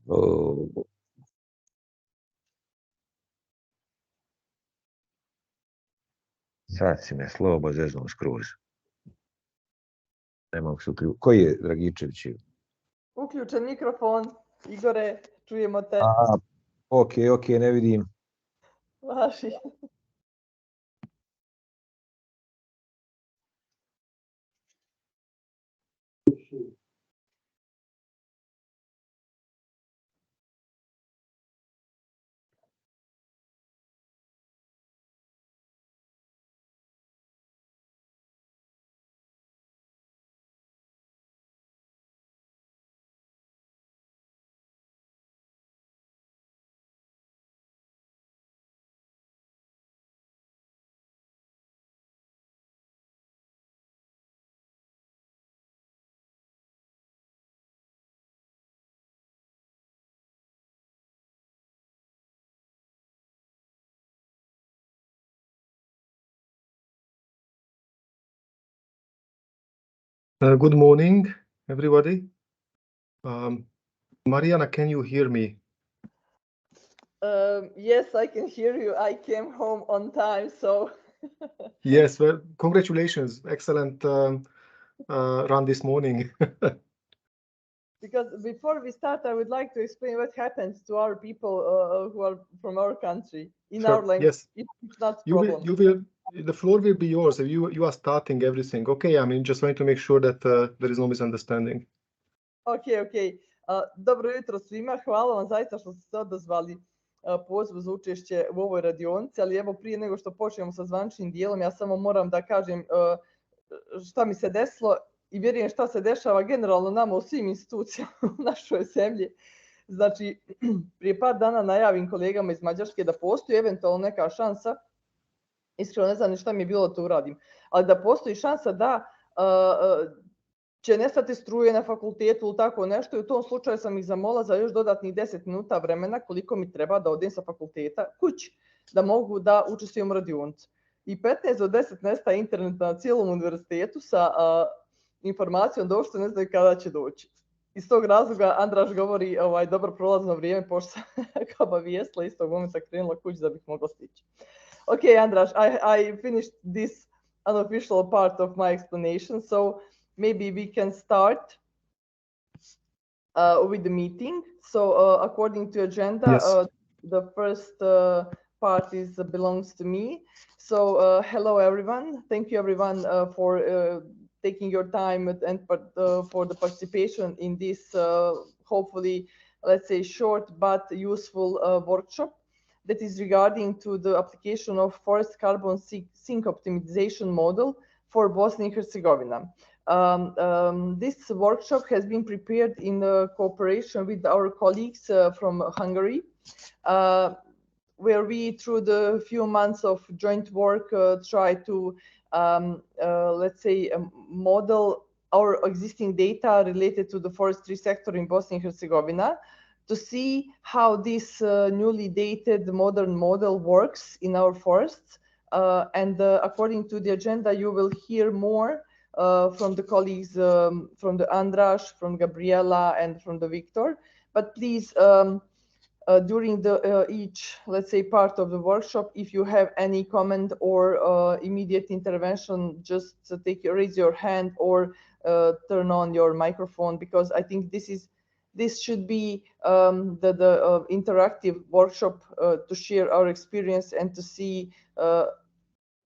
o, sad si me slobo zeznuo skroz. Ne mogu se uključiti. Koji je Dragičević? Uključen mikrofon. Igore, čujemo te. Ok, ne vidim. Vaši. Good morning, everybody. Mariana, can you hear me? Yes, I can hear you. I came home on time, so. Yes, well, congratulations. Excellent run this morning. Because before we start, I would like to explain what happens to our people who are from our country in Sure. our language. Yes. It's not You problem. will. The floor will be yours. You are starting everything. Okay, I mean, just want to make sure that there is no misunderstanding. Okay. Dobro jutro svima. Hvala vam zaista što ste se odazvali pozivu za učešće u ovoj radionici, ali evo prije nego što počnemo sa zvaničnim dijelom, ja samo moram da kažem šta mi se desilo i vjerujem šta se dešava generalno nama u svim institucijama u našoj zemlji. Znači, prije par dana najavim kolegama iz Mađarske da postoji eventualno neka šansa, iskreno ne znam ni šta mi je bilo da to uradim, ali da postoji šansa da će nestati struje na fakultetu ili tako nešto i u tom slučaju sam ih zamolila za još dodatnih 10 minuta vremena koliko mi treba da odem sa fakulteta kući, da mogu da učestvujem u radionicu. I 15 do 10 nestaje internet na cijelom univerzitetu sa informacijom da uopšte ne znaju kada će doći. Iz tog razloga Andraš govori dobro prolazno vrijeme, pošto sam kao obavijestila istog momenta krenula kući da bih mogla stići. Okay, Andraš, I finished this unofficial part of my explanation, so maybe we can start with the meeting. So according to agenda, yes. The first part belongs to me. So hello everyone. Thank you everyone for taking your time and for the participation in this hopefully, let's say, short but useful workshop that is regarding to the application of forest carbon sink optimization model for Bosnia-Herzegovina. This workshop has been prepared in cooperation with our colleagues from Hungary, where we, through the few months of joint work, try to, let's say, model our existing data related to the forestry sector in Bosnia-Herzegovina to see how this newly dated modern model works in our forests. And according to the agenda, you will hear more from the colleagues, from the Andras, from Gabriela, and from the Victor. But please, during the each, let's say, part of the workshop, if you have any comment or immediate intervention, just raise your hand or turn on your microphone, because I think this should be the interactive workshop to share our experience and to see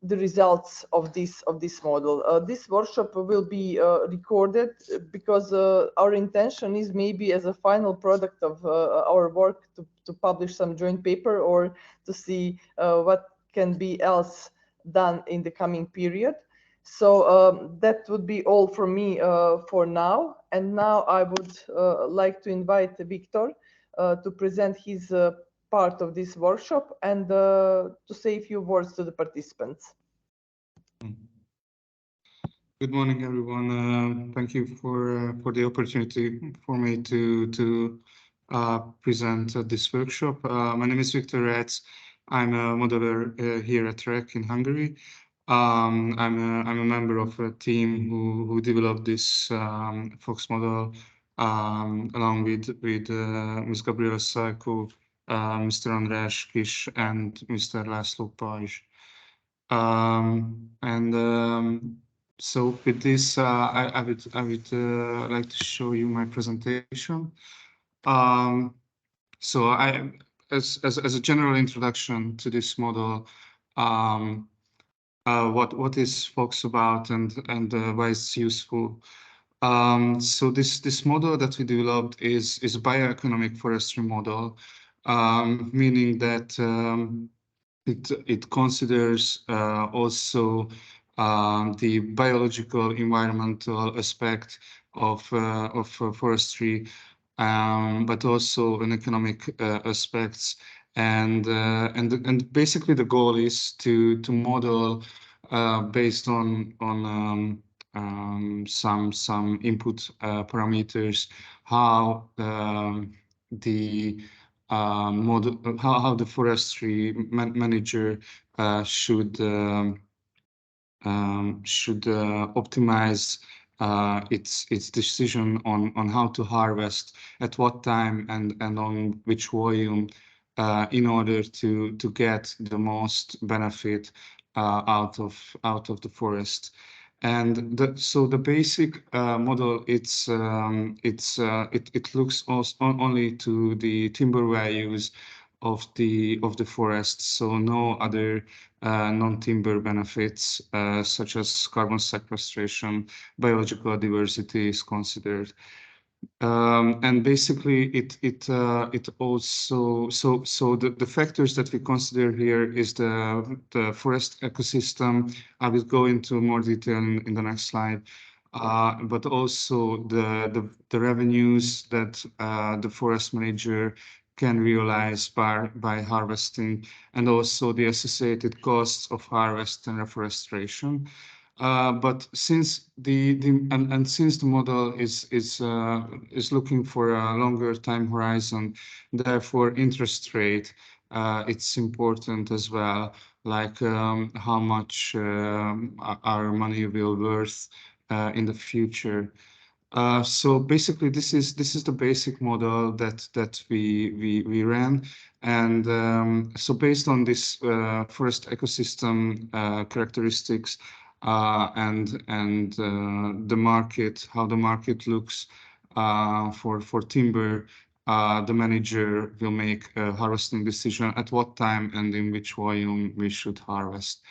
the results of this model. This workshop will be recorded because our intention is maybe as a final product of our work to publish some joint paper or to see what can be else done in the coming period. So that would be all from me for now. And now I would like to invite Victor to present his part of this workshop and to say a few words to the participants. Good morning, everyone. Thank you for the opportunity for me to present this workshop. My name is Viktor Rec. I'm a modeler here at REKK in Hungary. I'm a member of a team who developed this FOX model along with Ms. Gabriela Szajko, Mr. András Kis, and Mr. László Pajzs. So with this, I would like to show you my presentation. So as a general introduction to this model, what is FOX about and why it's useful. So this model that we developed is a bioeconomic forestry model, meaning that it considers also the biological environmental aspect of forestry, but also an economic aspects, and basically the goal is to model based on some input parameters how the model, how the forestry manager should optimize its decision on how to harvest, at what time, and on which volume, in order to get the most benefit out of the forest. And so the basic model, it looks also only to the timber values of the forest, so no other non-timber benefits such as carbon sequestration, biological diversity is considered. And basically it also, so the factors that we consider here is the forest ecosystem. I will go into more detail in the next slide, but also the revenues that the forest manager can realize by harvesting, and also the associated costs of harvest and reforestation. But since since the model is looking for a longer time horizon, therefore interest rate, it's important as well, like how much our money will worth in the future. So basically, this is the basic model that we ran, and so based on this forest ecosystem characteristics and the market, how the market looks for timber, the manager will make a harvesting decision at what time and in which volume we should harvest.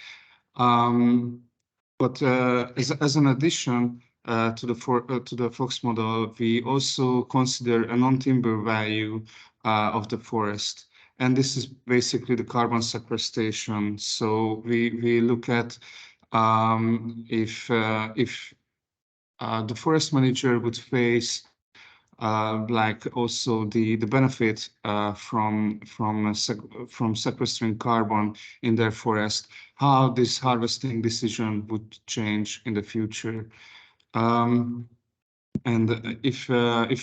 But as an addition to the FOX model, we also consider a non-timber value of the forest, and this is basically the carbon sequestration. So we look at if the forest manager would face like also the benefit from sequestering carbon in their forest, how this harvesting decision would change in the future. And if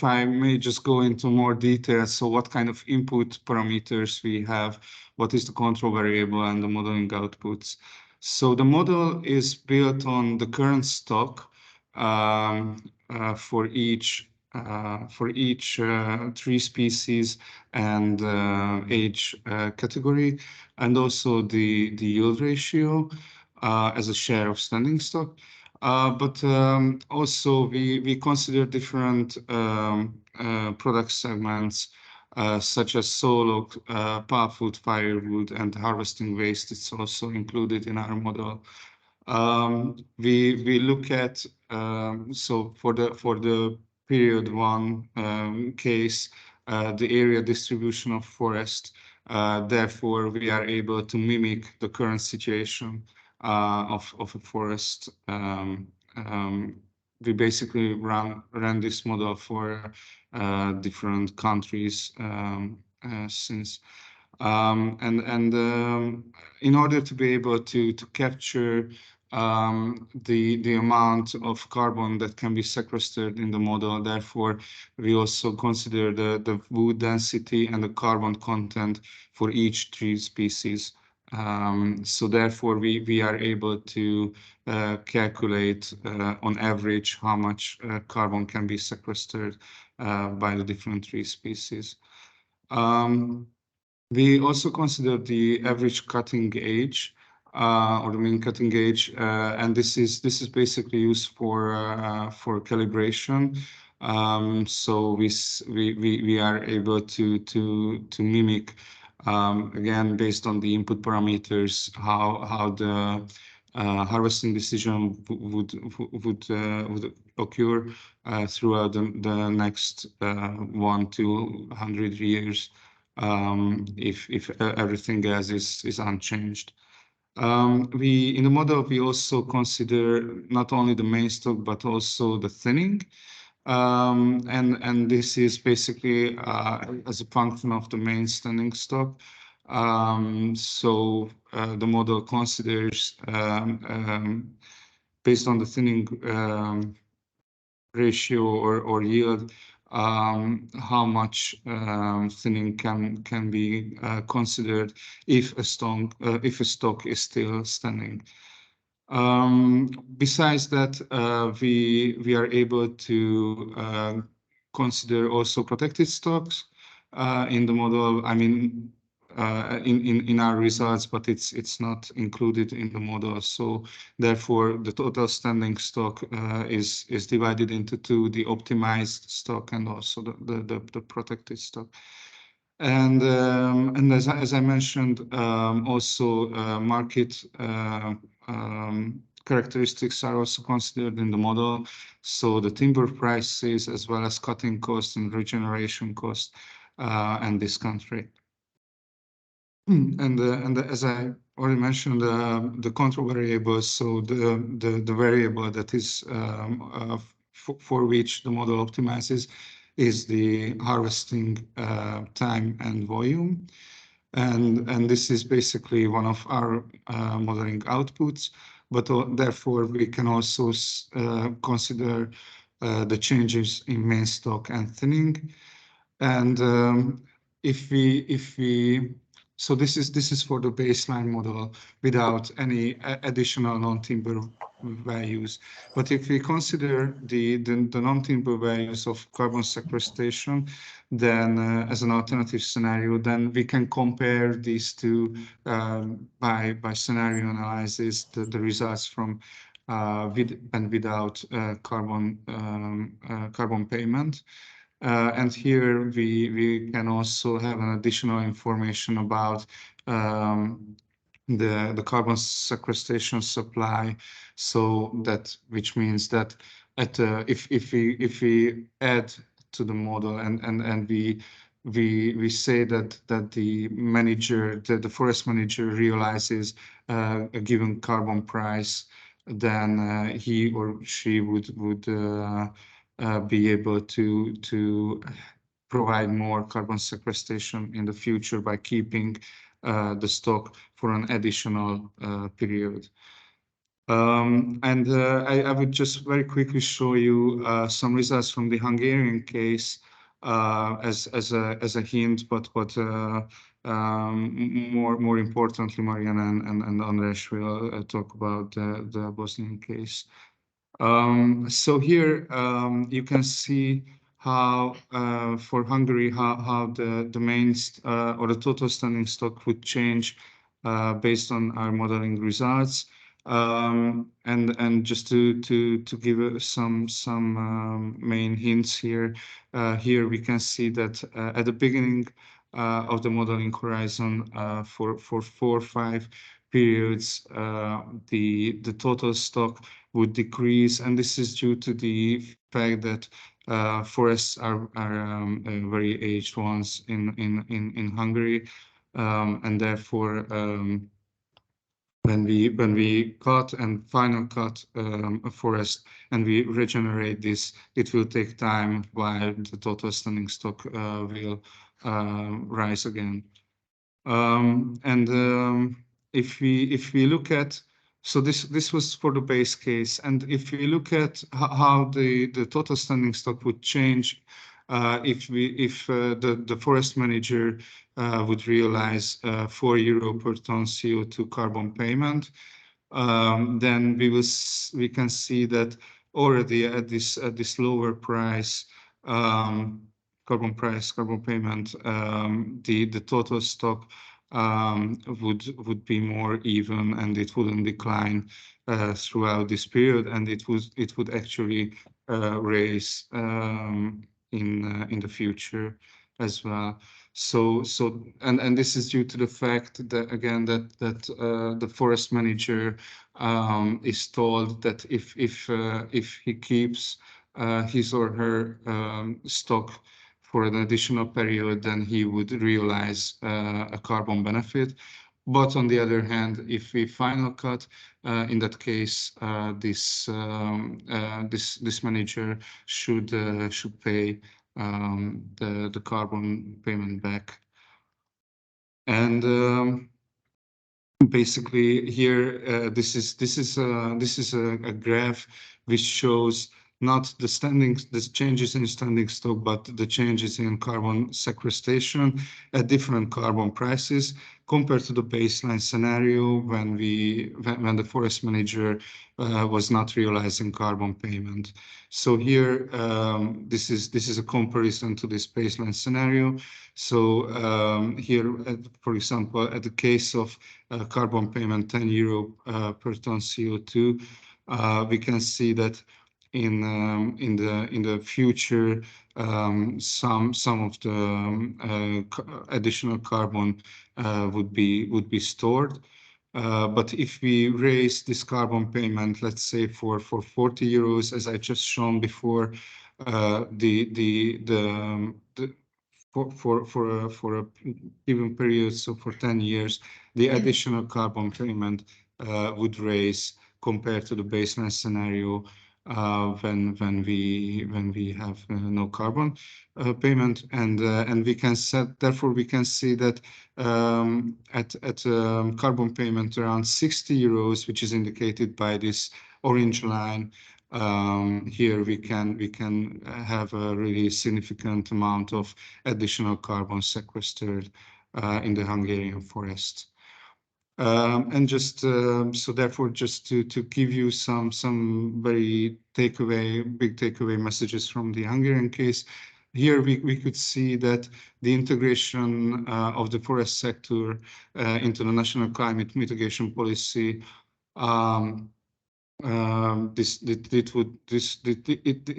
I may just go into more detail, so what kind of input parameters we have, what is the control variable, and the modeling outputs. So the model is built on the current stock for each tree species and age category, and also the yield ratio as a share of standing stock. But also we consider different product segments such as solo, pulpwood, firewood, and harvesting waste. It's also included in our model. We look at so for the period 1 case, the area distribution of forest. Therefore, we are able to mimic the current situation of a forest. We basically ran this model for different countries since. In order to be able to capture the amount of carbon that can be sequestered in the model, therefore we also consider the wood density and the carbon content for each tree species So therefore, we are able to calculate on average how much carbon can be sequestered by the different tree species. We also consider the average cutting age or the mean cutting age, and this is basically used for calibration. So we are able to mimic again based on the input parameters how the harvesting decision would occur throughout the next 1 to 100 years if everything else is unchanged. In the model we also consider not only the main stock but also the thinning. And this is basically as a function of the main standing stock. So the model considers, based on the thinning ratio or yield, how much thinning can be considered if a stock is still standing. Besides that, we are able to consider also protected stocks in the model. I mean, in our results, but it's not included in the model. So therefore, the total standing stock is divided into two: the optimized stock and also the protected stock. And as I mentioned, also market characteristics are also considered in the model. So the timber prices, as well as cutting costs and regeneration costs, and discount rate. And as I already mentioned, the control variables. So the variable that is for which the model optimizes is the harvesting time and volume. And this is basically one of our modeling outputs, but therefore we can also consider the changes in main stock and thinning. And so this is for the baseline model without any additional non-timber values. But if we consider the non-timber values of carbon sequestration, then as an alternative scenario, then we can compare these two by scenario analysis, the results from with and without carbon payment. And here we can also have an additional information about the carbon sequestration supply. So which means that if we add to the model and we say that the manager, the forest manager realizes a given carbon price, then he or she would be able to provide more carbon sequestration in the future by keeping the stock for an additional period. I would just very quickly show you some results from the Hungarian case as a hint, but more importantly, Mariana and András will talk about the Bosnian case. So here you can see how for Hungary how the main or the total standing stock would change based on our modeling results. And just to give some main hints here, here we can see that at the beginning of the modeling horizon for 4 or 5 periods, the total stock would decrease, and this is due to the fact that forests are very aged ones in Hungary, and therefore when we cut and final cut a forest and we regenerate this, it will take time while the total standing stock will rise again. If we look at, so this was for the base case, and if we look at how the total standing stock would change if the forest manager would realize €4 per ton CO2 carbon payment, then we can see that already at this lower price, carbon payment, the total stock would be more even, and it wouldn't decline throughout this period, and it would actually raise in the future as well. And this is due to the fact that again that the forest manager is told that if he keeps his or her stock for an additional period, then he would realize a carbon benefit. But on the other hand, if we final cut, in that case, this manager should pay the carbon payment back. And basically here, this is a graph which shows not the changes in standing stock, but the changes in carbon sequestration at different carbon prices compared to the baseline scenario when the forest manager was not realizing carbon payment. So here, this is a comparison to this baseline scenario. So here, for example, at the case of carbon payment €10 per ton CO2, we can see that in the future, some of the additional carbon would be stored. But if we raise this carbon payment, let's say for €40, as I just shown before, for a given period, so for 10 years, the additional carbon payment would raise compared to the baseline scenario when we have no carbon payment, and we can therefore we can see that at carbon payment around €60, which is indicated by this orange line. Here we can have a really significant amount of additional carbon sequestered in the Hungarian forest. And just so therefore, just to give you some very big takeaway messages from the Hungarian case, here we could see that the integration of the forest sector into the national climate mitigation policy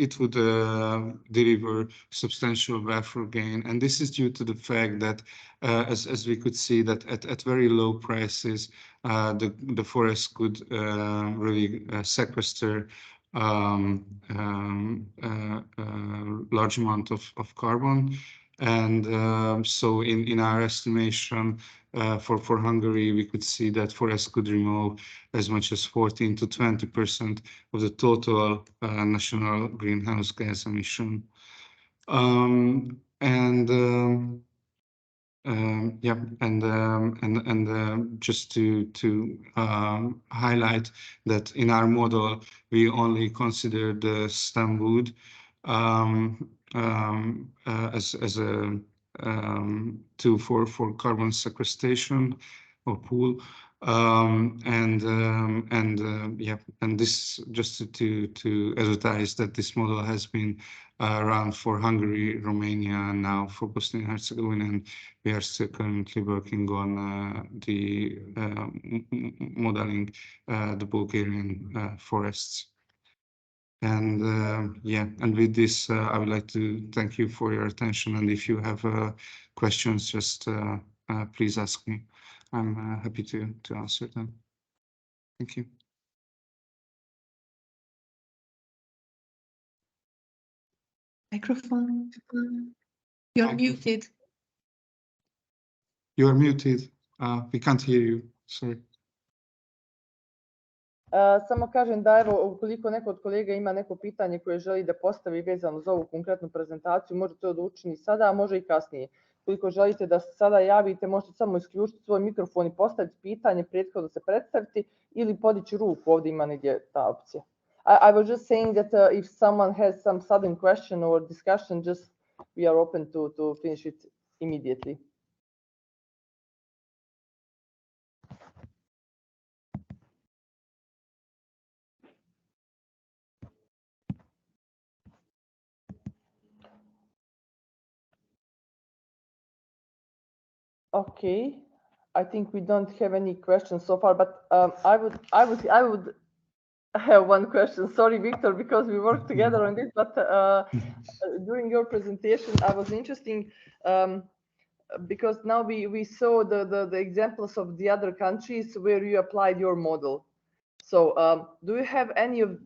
it would deliver substantial welfare gain, and this is due to the fact that as we could see that at very low prices the forest could really sequester large amount of carbon, and so in our estimation for Hungary, we could see that forests could remove as much as 14 to 20% of the total national greenhouse gas emission. Just to highlight that in our model we only consider the stem wood as a tool for carbon sequestration or pool, and this just to advertise that this model has been run for Hungary, Romania, and now for Bosnia-Herzegovina, and we are still currently working on the modeling the Bulgarian forests. And and with this, I would like to thank you for your attention. And if you have questions, just please ask me. I'm happy to answer them. Thank you. Microphone. You're muted. You are muted. We can't hear you. Sorry. Samo kažem da evo, ukoliko neko od kolega ima neko pitanje koje želi da postavi vezano za ovu konkretnu prezentaciju, može to da učini sada, a može i kasnije. Ukoliko želite da se sada javite, možete samo isključiti svoj mikrofon i postaviti pitanje, prethodno se predstaviti ili podići ruku, ovdje ima negdje ta opcija. I was just saying that if someone has some sudden question or discussion, just we are open to finish it immediately. Okay, I think we don't have any questions so far, but I would have one question. Sorry, Victor, because we worked together on this, but during your presentation, I was interested because now we saw the examples of the other countries where you applied your model. So do you have any of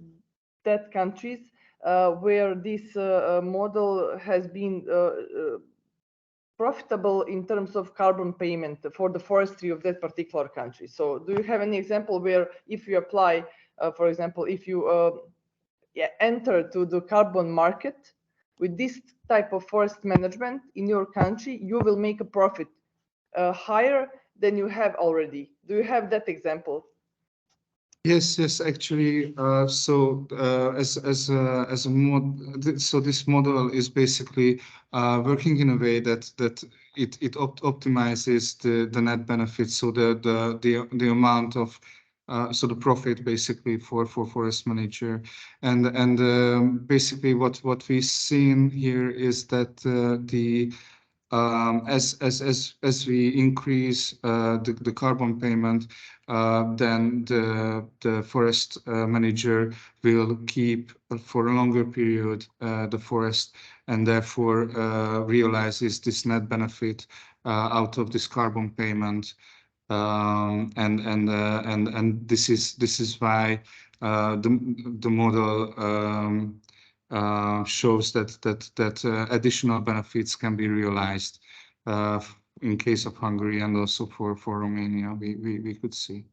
that countries where this model has been profitable in terms of carbon payment for the forestry of that particular country? So do you have any example where if you apply, for example, if you enter to the carbon market with this type of forest management in your country, you will make a profit higher than you have already? Do you have that example? Yes, actually. As a mod, so this model is basically working in a way that it optimizes the net benefits, so the amount of so the profit basically for forest manager, and basically what we've seen here is that as we increase the carbon payment, then the forest manager will keep for a longer period the forest, and therefore realizes this net benefit out of this carbon payment. And this is why the model shows that additional benefits can be realized in case of Hungary and also for Romania. We could see.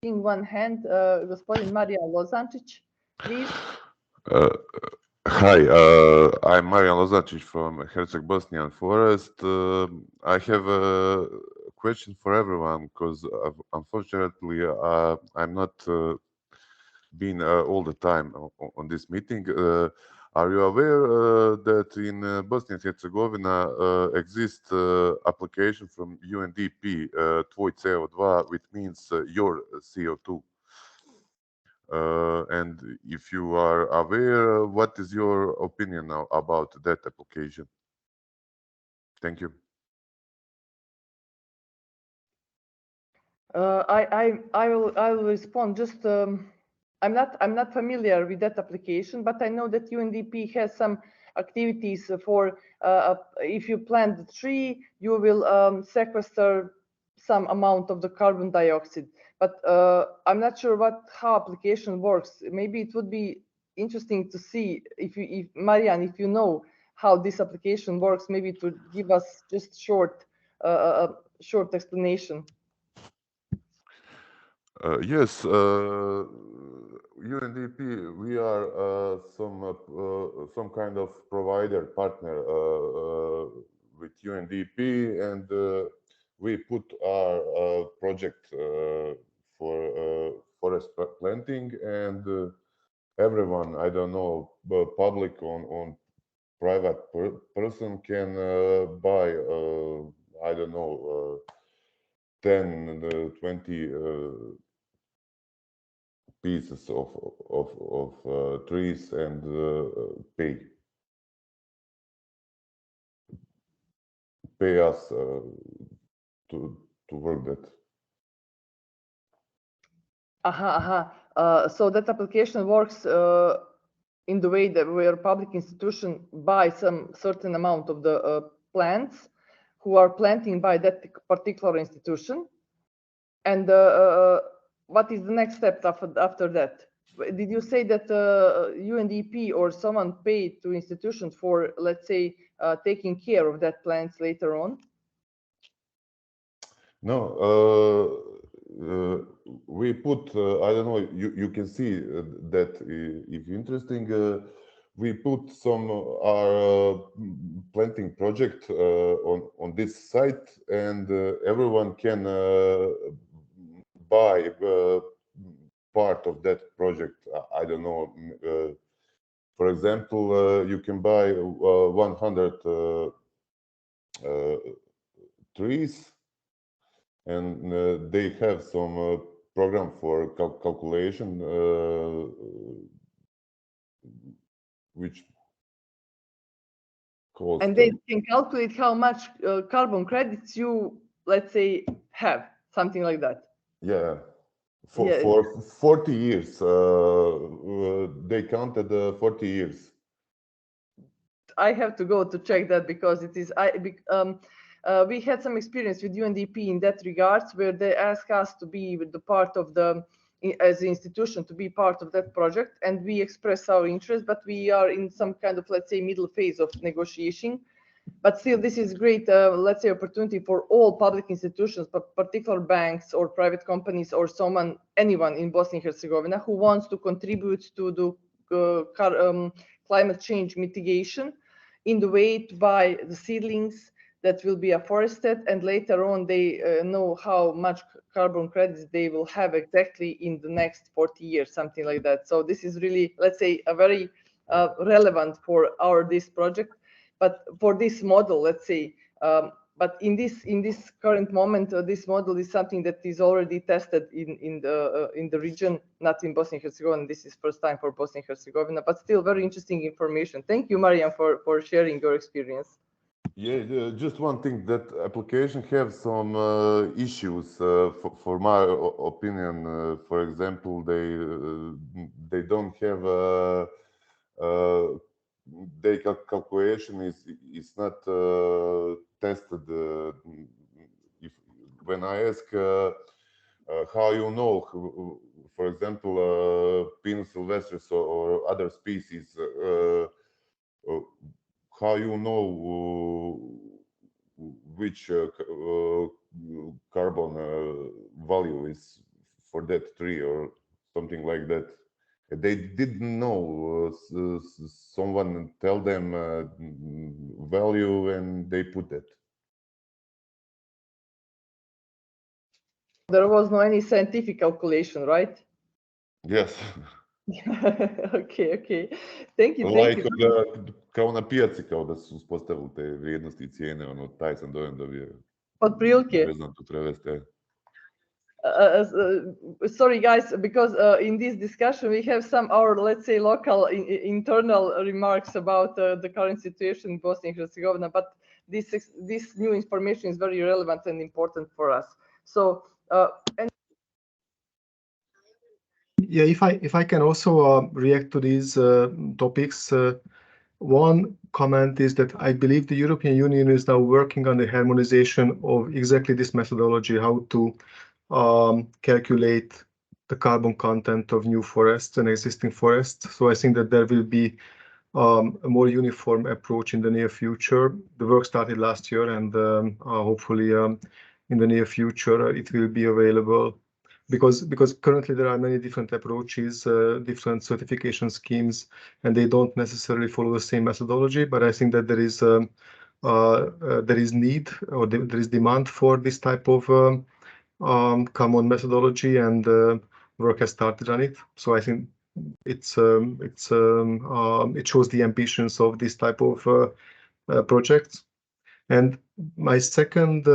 In one hand, gospodin Marijan Lozančić, please. Hi, I'm Marijan Lozančić from Herceg-Bosnian Forest. I have a question for everyone because unfortunately I'm not been all the time on this meeting. Are you aware that in Bosnia-Herzegovina exists application from UNDP, Tvoj CO2, which means your CO2? And if you are aware, what is your opinion now about that application? Thank you. I will respond. Just I'm not familiar with that application, but I know that UNDP has some activities for if you plant the tree, you will sequester some amount of the carbon dioxide. But I'm not sure how application works. Maybe it would be interesting to see if Marijan, if you know how this application works, maybe it would give us just short explanation. Yes, UNDP, we are some kind of provider partner with UNDP, and we put our project for forest planting, and everyone, I don't know, public on private person can buy, I don't know, 10, 20 pieces of trees and pay us to work that. So that application works in the way that where public institution buy some certain amount of the plants who are planting by that particular institution, and what is the next step after that? Did you say that UNDP or someone paid to institutions for, let's say, taking care of that plants later on? No, we put, I don't know, you can see that if interesting, we put some our planting project on this site, and everyone can buy part of that project. I don't know, for example, you can buy 100 trees, and they have some program for calculation, which cost. And they can calculate how much carbon credits you, let's say, have, something like that. Yeah, Yeah. for 40 years, they counted 40 years. I have to go to check that because it is. We had some experience with UNDP in that regards, where they asked us to be with the part of the, as an institution, to be part of that project, and we express our interest, but we are in some kind of, let's say, middle phase of negotiation. But still, this is great, let's say, opportunity for all public institutions, but particular banks or private companies or anyone in Bosnia-Herzegovina who wants to contribute to the climate change mitigation in the way to buy the seedlings that will be afforested, and later on they know how much carbon credits they will have exactly in the next 40 years, something like that. So this is really, let's say, a very relevant for this project. But for this model, let's say, but in this current moment, this model is something that is already tested in the region, not in Bosnia-Herzegovina. This is first time for Bosnia-Herzegovina, but still very interesting information. Thank you, Mariam, for sharing your experience. Yeah, just one thing, that application have some issues. For my opinion, for example, they don't have their calculation is not tested. When I ask how you know, for example, Pinus sylvestris or other species, how you know which carbon value is for that tree or something like that. They didn't know. Someone tell them value and they put it. There was no any scientific calculation, right? Yes. Okay. Thank you. Like kao na pijaci, kao da su uspostavili te vrijednosti i cijene, ono, taj sam dojem dobio. Otprilike. Ne znam to prevesti. Sorry guys, because in this discussion we have our, let's say, local internal remarks about the current situation in Bosnia and Herzegovina, but this new information is very relevant and important for us. So yeah, if I can also react to these topics, one comment is that I believe the European Union is now working on the harmonization of exactly this methodology, how to calculate the carbon content of new forests and existing forests. So I think that there will be a more uniform approach in the near future. The work started last year, and hopefully in the near future it will be available, because currently there are many different approaches, different certification schemes, and they don't necessarily follow the same methodology. But I think that there is need, or there is demand for this type of common methodology, and work has started on it. So I think it shows the ambitions of this type of projects. And my second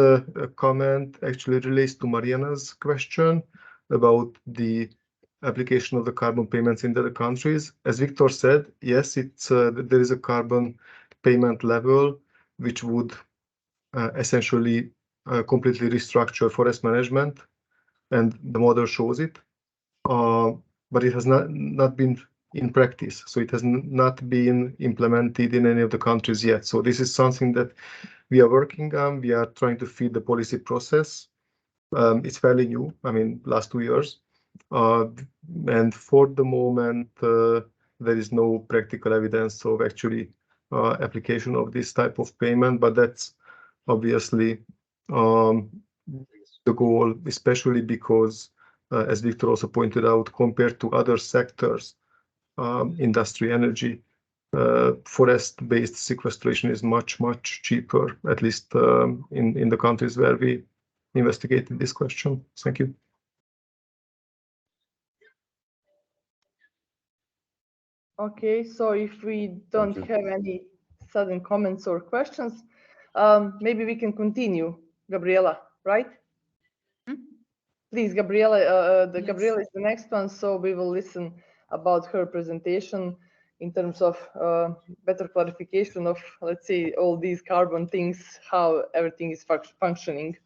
comment actually relates to Mariana's question about the application of the carbon payments in other countries. As Victor said, yes, there is a carbon payment level which would essentially completely restructure forest management, and the model shows it, but it has not been in practice. So it has not been implemented in any of the countries yet. So this is something that we are working on. We are trying to feed the policy process. It's fairly new, I mean, last 2 years. And for the moment, there is no practical evidence of actually application of this type of payment, but that's obviously the goal, especially because, as Victor also pointed out, compared to other sectors, industry, energy, forest-based sequestration is much cheaper, at least in the countries where we investigated this question. Thank you. okay, so if we don't have any sudden comments or questions, maybe we can continue. Gabriela, right? Please, Gabriela. Yes. Gabriela is the next one, so we will listen about her presentation in terms of better clarification of, let's say, all these carbon things, how everything is functioning.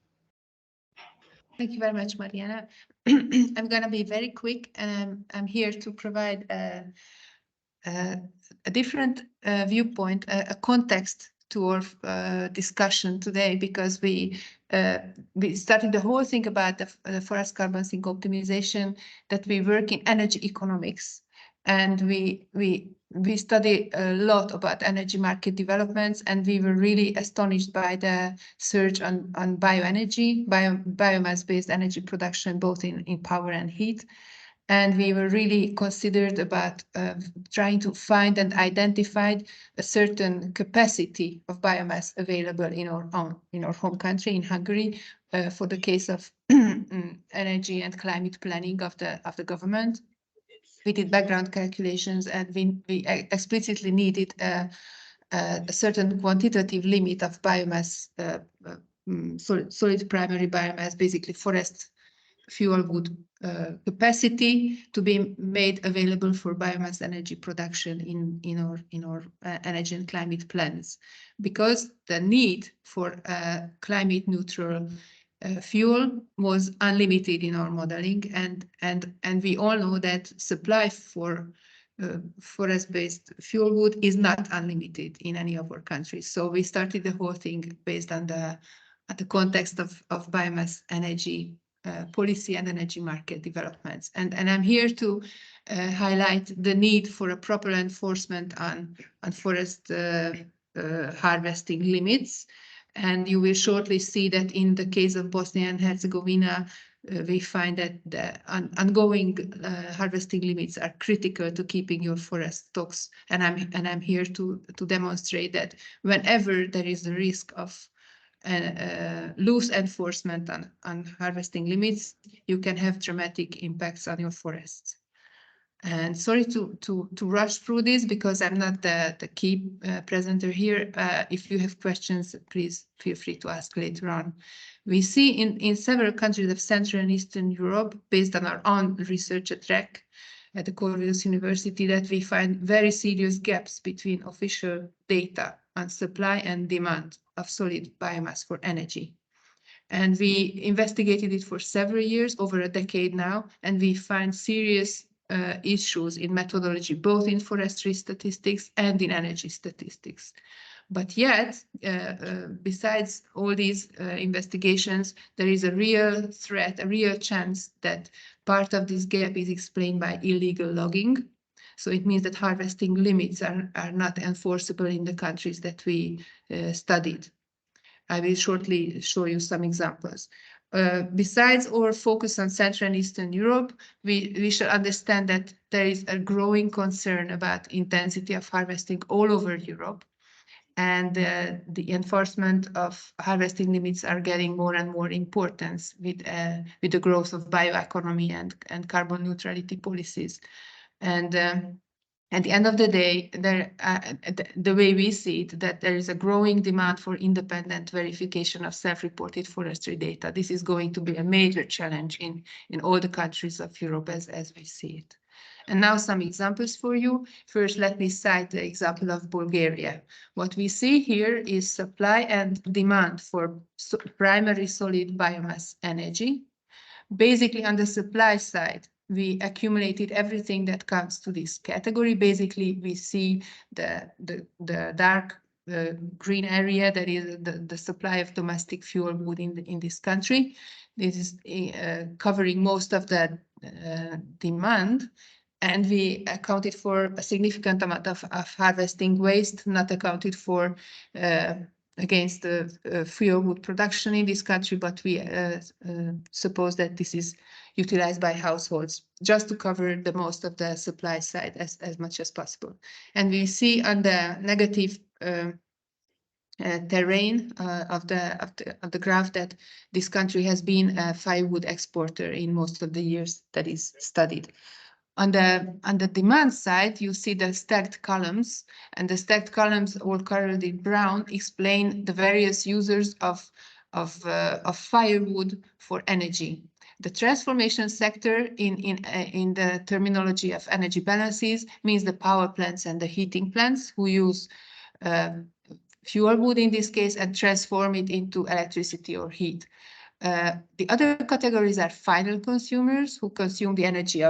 Thank you very much, Mariana. I'm going to be very quick, and I'm here to provide a different viewpoint, a context to our discussion today, because we started the whole thing about the forest carbon sink optimization, that we work in energy economics, and we study a lot about energy market developments, and we were really astonished by the surge on bioenergy, biomass-based energy production, both in power and heat. And we were really considered about trying to find and identify a certain capacity of biomass available in our home country, in Hungary, for the case of energy and climate planning of the government. We did background calculations, and we explicitly needed a certain quantitative limit of biomass, solid primary biomass, basically forest fuel wood capacity to be made available for biomass energy production in our energy and climate plans, because the need for climate neutral fuel was unlimited in our modeling, and we all know that supply for forest-based fuel wood is not unlimited in any of our countries. So we started the whole thing based on the context of biomass energy policy and energy market developments. And I'm here to highlight the need for a proper enforcement on forest harvesting limits. And you will shortly see that in the case of Bosnia and Herzegovina, we find that the ongoing harvesting limits are critical to keeping your forest stocks. And I'm here to demonstrate that whenever there is a risk of loose enforcement on harvesting limits, you can have dramatic impacts on your forests. And sorry to rush through this, because I'm not the key presenter here. If you have questions, please feel free to ask later on. We see in several countries of Central and Eastern Europe, based on our own research at REKK, at the Corvinus University, that we find very serious gaps between official data on supply and demand of solid biomass for energy. And we investigated it for several years, over a decade now, and we find serious issues in methodology, both in forestry statistics and in energy statistics. But yet, besides all these investigations, there is a real threat, a real chance that part of this gap is explained by illegal logging. So it means that harvesting limits are not enforceable in the countries that we studied. I will shortly show you some examples. Besides our focus on Central and Eastern Europe, we should understand that there is a growing concern about intensity of harvesting all over Europe. And the enforcement of harvesting limits are getting more and more importance with the growth of bioeconomy and carbon neutrality policies. And at the end of the day, the way we see it, that there is a growing demand for independent verification of self-reported forestry data. This is going to be a major challenge in all the countries of Europe as we see it. And now some examples for you. First, let me cite the example of Bulgaria. What we see here is supply and demand for primary solid biomass energy. Basically, on the supply side, we accumulated everything that comes to this category. Basically, we see the dark green area, that is the supply of domestic fuel wood in this country. This is covering most of the demand. And we accounted for a significant amount of harvesting waste, not accounted for against the fuel wood production in this country, but we suppose that this is utilized by households just to cover the most of the supply side as much as possible. And we see on the negative terrain of the graph that this country has been a firewood exporter in most of the years that is studied. On the demand side, you see the stacked columns, and the stacked columns, all colored in brown, explain the various users of firewood for energy. The transformation sector in the terminology of energy balances means the power plants and the heating plants who use fuel wood in this case and transform it into electricity or heat. The other categories are final consumers who consume the energy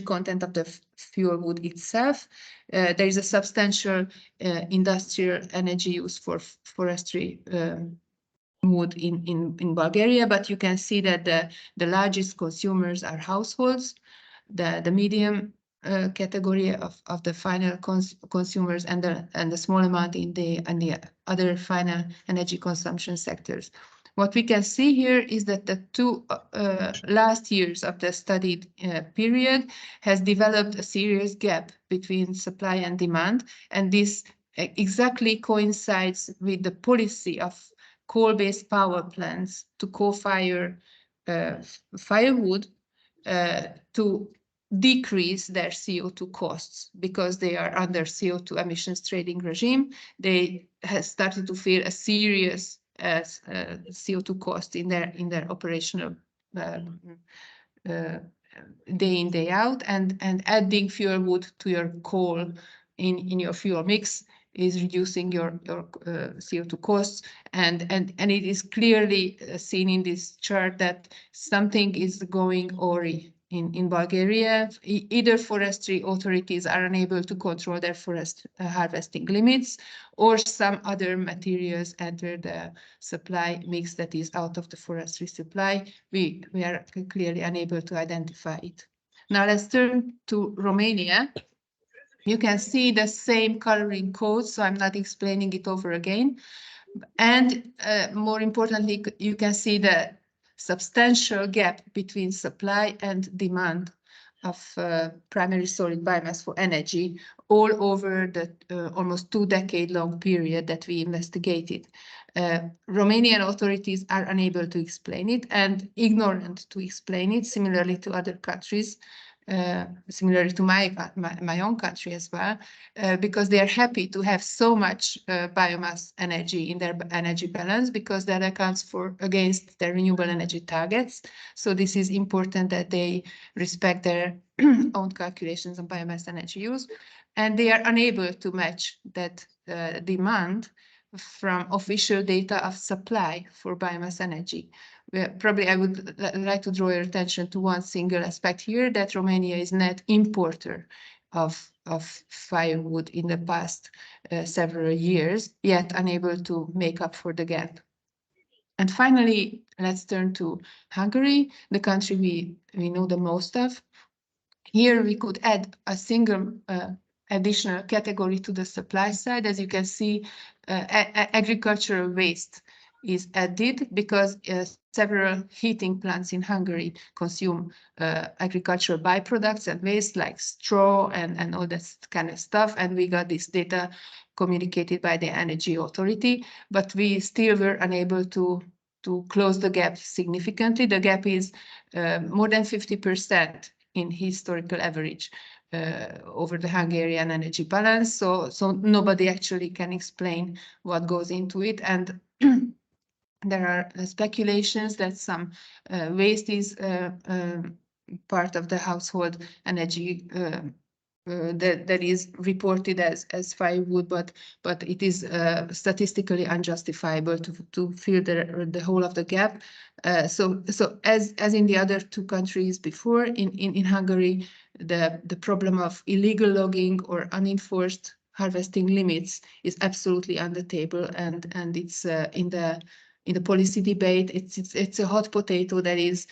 content of the fuel wood itself. There is a substantial industrial energy use for forestry wood in Bulgaria, but you can see that the largest consumers are households, the medium category of the final consumers, and the small amount in the other final energy consumption sectors. What we can see here is that the two last years of the studied period has developed a serious gap between supply and demand, and this exactly coincides with the policy of coal-based power plants to co-fire firewood to decrease their CO2 costs because they are under CO2 emissions trading regime. They have started to feel a serious CO2 cost in their operational day in, day out, and adding fuel wood to your coal in your fuel mix is reducing your CO2 costs, and it is clearly seen in this chart that something is going awry in Bulgaria. Either forestry authorities are unable to control their forest harvesting limits, or some other materials enter the supply mix that is out of the forestry supply. We are clearly unable to identify it. Now let's turn to Romania. You can see the same coloring code, so I'm not explaining it over again. And more importantly, you can see the substantial gap between supply and demand of primary solid biomass for energy all over the almost 2-decade-long period that we investigated. Romanian authorities are unable to explain it and ignorant to explain it, similarly to other countries. Similarly to my own country as well, because they are happy to have so much biomass energy in their energy balance, because that accounts for against their renewable energy targets. So this is important that they respect their own calculations on biomass energy use, and they are unable to match that demand from official data of supply for biomass energy. Probably I would like to draw your attention to one single aspect here, that Romania is net importer of firewood in the past several years, yet unable to make up for the gap. And finally, let's turn to Hungary, the country we know the most of. Here we could add a single additional category to the supply side. As you can see, agricultural waste is added because several heating plants in Hungary consume agricultural byproducts and waste like straw and all that kind of stuff. And we got this data communicated by the Energy Authority, but we still were unable to close the gap significantly. The gap is more than 50% in historical average over the Hungarian energy balance. So nobody actually can explain what goes into it. And there are speculations that some waste is part of the household energy that is reported as firewood, but it is statistically unjustifiable to fill the whole of the gap. So as in the other two countries before, in Hungary, the problem of illegal logging or unenforced harvesting limits is absolutely on the table, and it's in the policy debate. It's a hot potato that is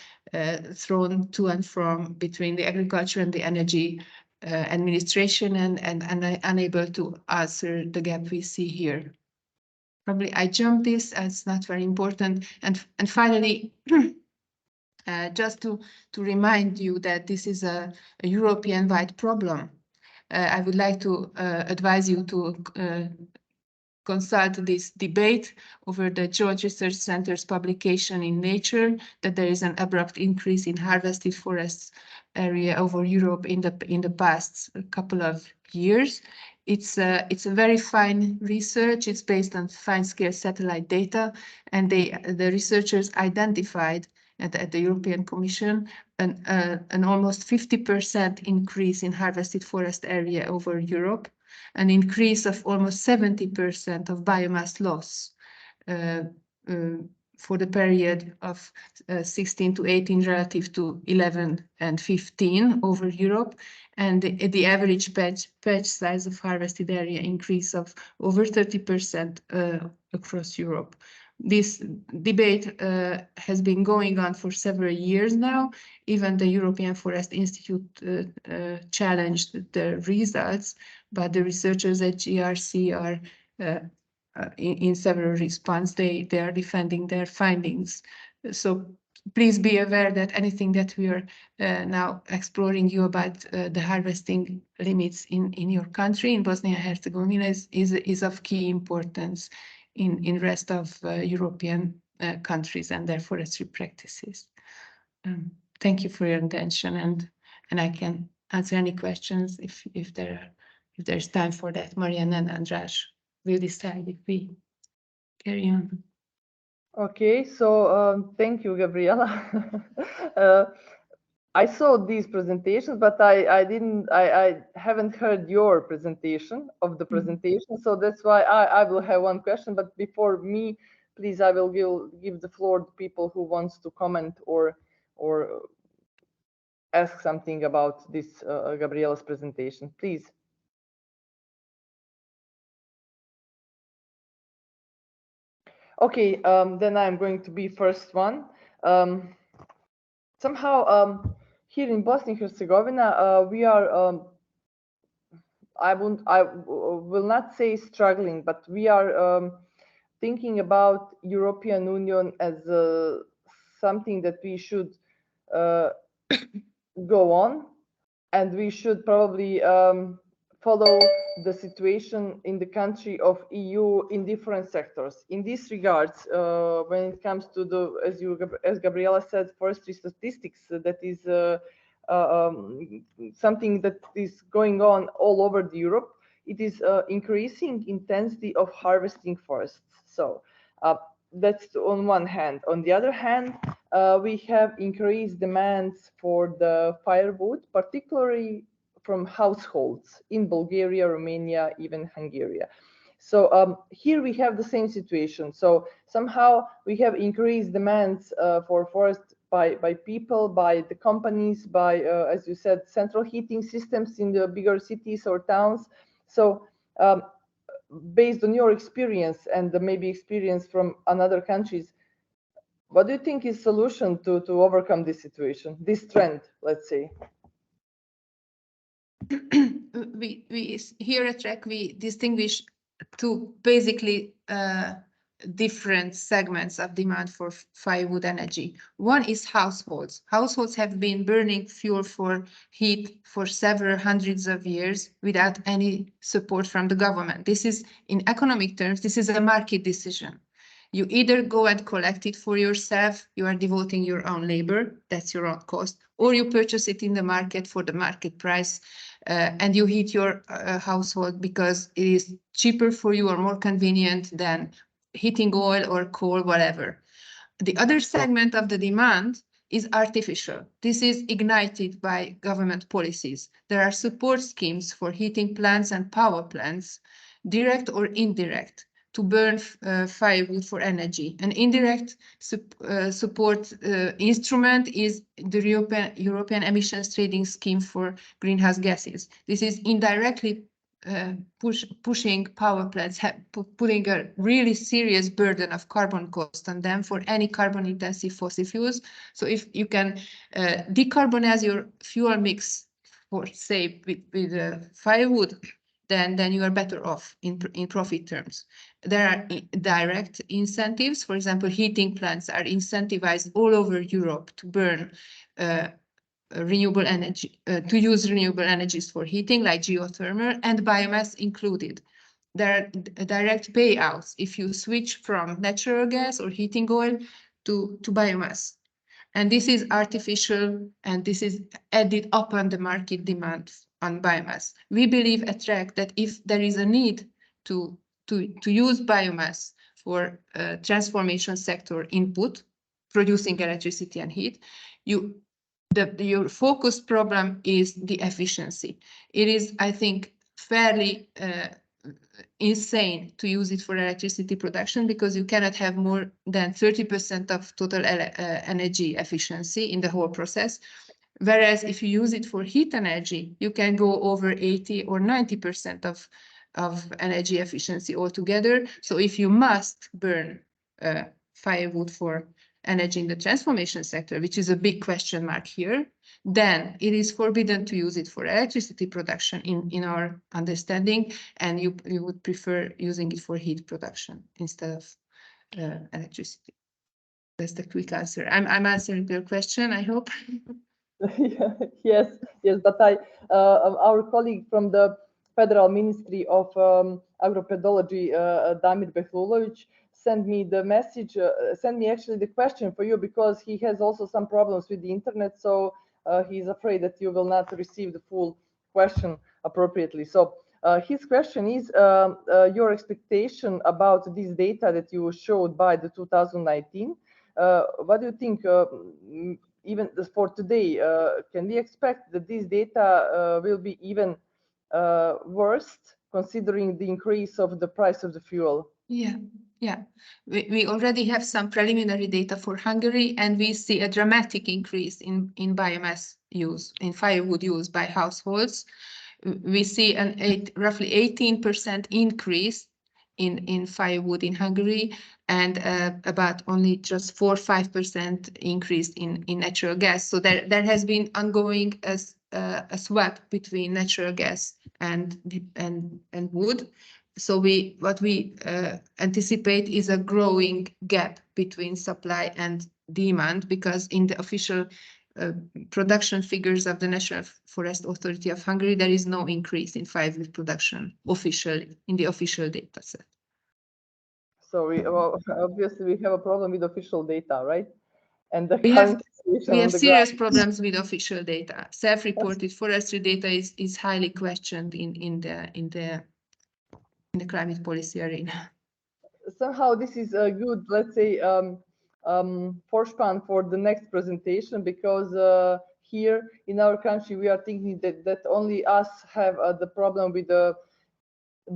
thrown to and from between the agriculture and the energy administration, and unable to answer the gap we see here. Probably I jumped this, it's not very important. And finally, just to remind you that this is a European-wide problem, I would like to advise you to consult this debate over the Joint Research Center's publication in Nature, that there is an abrupt increase in harvested forests area over Europe in the past couple of years. It's a very fine research. It's based on fine-scale satellite data, and the researchers identified at the European Commission, an almost 50% increase in harvested forest area over Europe, an increase of almost 70% of biomass loss for the period of 16 to 18 relative to 11 and 15 over Europe, and the average patch size of harvested area increase of over 30% across Europe. This debate has been going on for several years now. Even the European Forest Institute challenged the results, but the researchers at GRC are in several responses, they are defending their findings. So please be aware that anything that we are now exploring you about the harvesting limits in your country, in Bosnia-Herzegovina, is of key importance in rest of European countries and their forestry practices. Thank you for your attention, and I can answer any questions if there's time for that. Marianne and András will decide if we carry on. Okay, so thank you, Gabriela. I saw these presentations, but I haven't heard your presentation of the presentation. So that's why I will have one question, but before me, please, I will give the floor to people who wants to comment or ask something about this Gabriela's presentation, please. Okay, then I'm going to be first one. Somehow, here in Bosnia-Herzegovina, we are, I will not say struggling, but we are thinking about European Union as something that we should go on, and we should probably follow the situation in the country of EU in different sectors. In this regards, when it comes to the, as Gabriela said, forestry statistics, that is something that is going on all over Europe. It is increasing intensity of harvesting forests. So that's on one hand. On the other hand, we have increased demands for the firewood, particularly from households in Bulgaria, Romania, even Hungary. So here we have the same situation. So somehow we have increased demands for forest by people, by the companies, by, as you said, central heating systems in the bigger cities or towns. So based on your experience and maybe experience from other countries, what do you think is solution to overcome this situation, this trend, let's say? We here at REKK, we distinguish two basically different segments of demand for firewood energy. One is households. Households have been burning fuel for heat for several hundreds of years without any support from the government. This is, in economic terms, this is a market decision. You either go and collect it for yourself, you are devoting your own labor, that's your own cost, or you purchase it in the market for the market price, and you heat your household because it is cheaper for you or more convenient than heating oil or coal, whatever. The other segment of the demand is artificial. This is ignited by government policies. There are support schemes for heating plants and power plants, direct or indirect, to burn firewood for energy. An indirect support instrument is the European Emissions Trading Scheme for greenhouse gases. This is indirectly pushing power plants, putting a really serious burden of carbon cost on them for any carbon-intensive fossil fuels. So if you can decarbonize your fuel mix for, say, with firewood, then you are better off in profit terms. There are direct incentives. For example, heating plants are incentivized all over Europe to burn renewable energy, to use renewable energies for heating, like geothermal, and biomass included. There are direct payouts if you switch from natural gas or heating oil to biomass. And this is artificial, and this is added upon the market demand on biomass. We believe at REKK that if there is a need to use biomass for transformation sector input, producing electricity and heat, your focus problem is the efficiency. It is, I think, fairly insane to use it for electricity production, because you cannot have more than 30% of total energy efficiency in the whole process. Whereas if you use it for heat energy, you can go over 80 or 90% of energy efficiency altogether. So if you must burn firewood for energy in the transformation sector, which is a big question mark here, then it is forbidden to use it for electricity production in our understanding, and you would prefer using it for heat production instead of electricity. That's the quick answer. I'm answering your question, I hope. Yes, but our colleague from the Federal Ministry of Agropedology, Damir Behlulovic, sent me the message, sent me actually the question for you, because he has also some problems with the internet, so he's afraid that you will not receive the full question appropriately. So his question is your expectation about this data that you showed by the 2019. What do you think, even for today, can we expect that this data will be even worse, considering the increase of the price of the fuel? Yeah. We already have some preliminary data for Hungary, and we see a dramatic increase in biomass use, in firewood use by households. We see roughly 18% increase in firewood in Hungary, and about only just 4 or 5% increase in natural gas. So there has been ongoing a swap between natural gas and wood. So what we anticipate is a growing gap between supply and demand, because in the official production figures of the National Forest Authority of Hungary, there is no increase in firewood production officially in the official data set. So obviously we have a problem with official data, right? And the we have serious ground. problems with official data. Self-reported forestry data is highly questioned in the climate policy arena. Somehow this is a good, let's say, Vorspann for the next presentation, because here in our country we are thinking that only us have the problem with the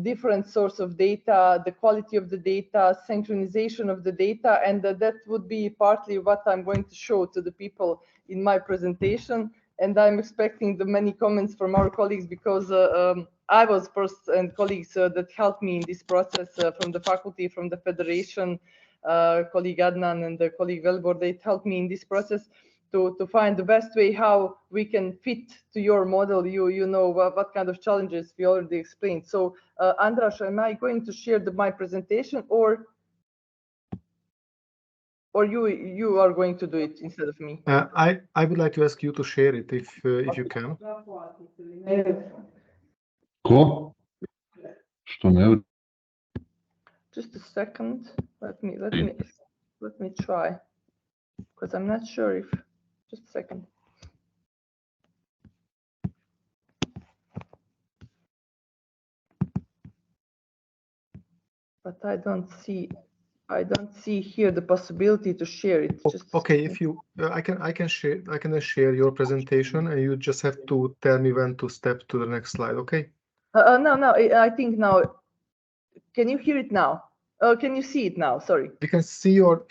different source of data, the quality of the data, synchronization of the data, and that would be partly what I'm going to show to the people in my presentation. And I'm expecting the many comments from our colleagues, because I was first, and colleagues that helped me in this process from the faculty, from the federation, colleague Adnan and the colleague Velbor, they helped me in this process to find the best way how we can fit to your model. You know what kind of challenges we already explained. So Andras, am I going to share my presentation, or you are going to do it instead of me? I would like to ask you to share it if you can. Ko? Što ne? Just a second. Let me try, because I'm not sure if. Just a second. But I don't see here the possibility to share it. Just okay, if you I can share your presentation, and you just have to tell me when to step to the next slide. Okay. No, I think now. Can you hear it now? Can you see it now? Sorry. You can see your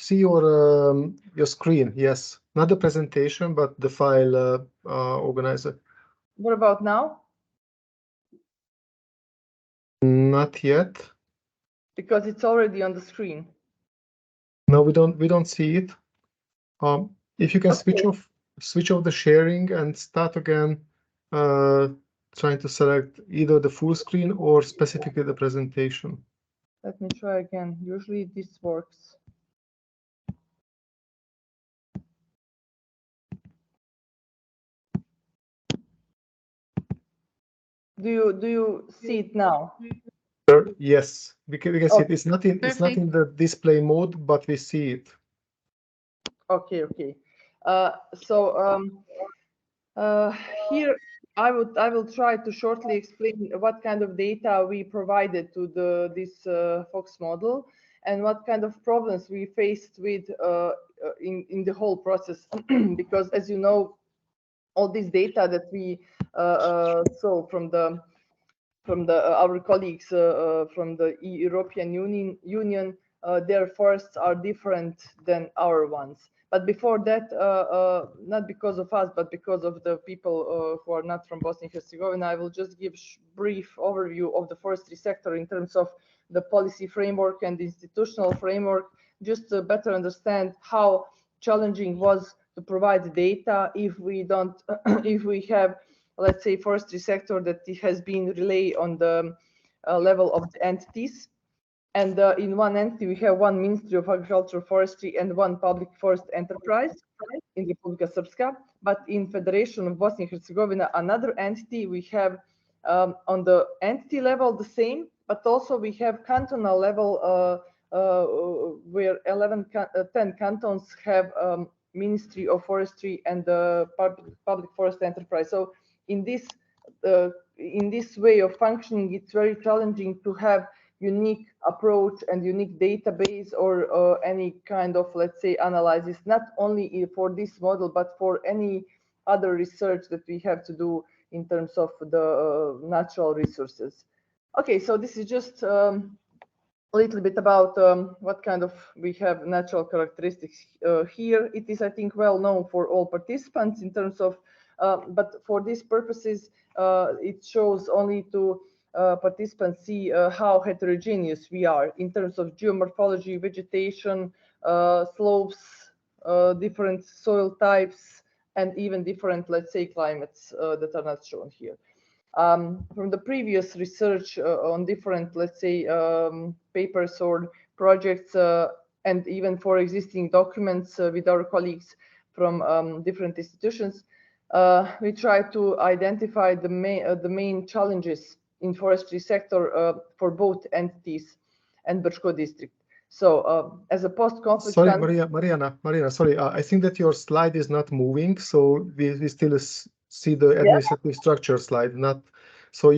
screen. Yes, not the presentation, but the file organizer. What about now? Not yet. Because it's already on the screen. No, we don't see it. If you can switch off the sharing and start again, trying to select either the full screen or specifically the presentation. Let me try again. Usually this works. Do you see it now? Yes, we can see it. It's not in the display mode, but we see it. Okay. Here I will try to shortly explain what kind of data we provided to this FOX model, and what kind of problems we faced with in the whole process. Because as you know, all this data that we saw from our colleagues from the European Union, their forests are different than our ones. But before that, not because of us, but because of the people who are not from Bosnia-Herzegovina, I will just give brief overview of the forestry sector in terms of the policy framework and institutional framework, just to better understand how challenging was to provide data if we don't, if we have, let's say, forestry sector that has been relay on the level of the entities. And in one entity, we have one Ministry of Agriculture, Forestry, and one public forest enterprise in Republika Srpska. But in Federation of Bosnia-Herzegovina, another entity, we have on the entity level the same, but also we have cantonal level where 10 cantons have Ministry of Forestry and the public forest enterprise. So in this way of functioning, it's very challenging to have unique approach and unique database or any kind of, let's say, analysis, not only for this model, but for any other research that we have to do in terms of the natural resources. Okay, so this is just a little bit about what kind of we have natural characteristics here. It is, I think, well known for all participants in terms of, but for these purposes, it shows only to participants see how heterogeneous we are in terms of geomorphology, vegetation, slopes, different soil types, and even different, let's say, climates that are not shown here. From the previous research on different, let's say, papers or projects, and even for existing documents with our colleagues from different institutions, we try to identify the main challenges in forestry sector for both entities and Brčko district. So as a post-conflict... Sorry, Mariana, sorry, I think that your slide is not moving, so we still see the administrative structure slide, not... So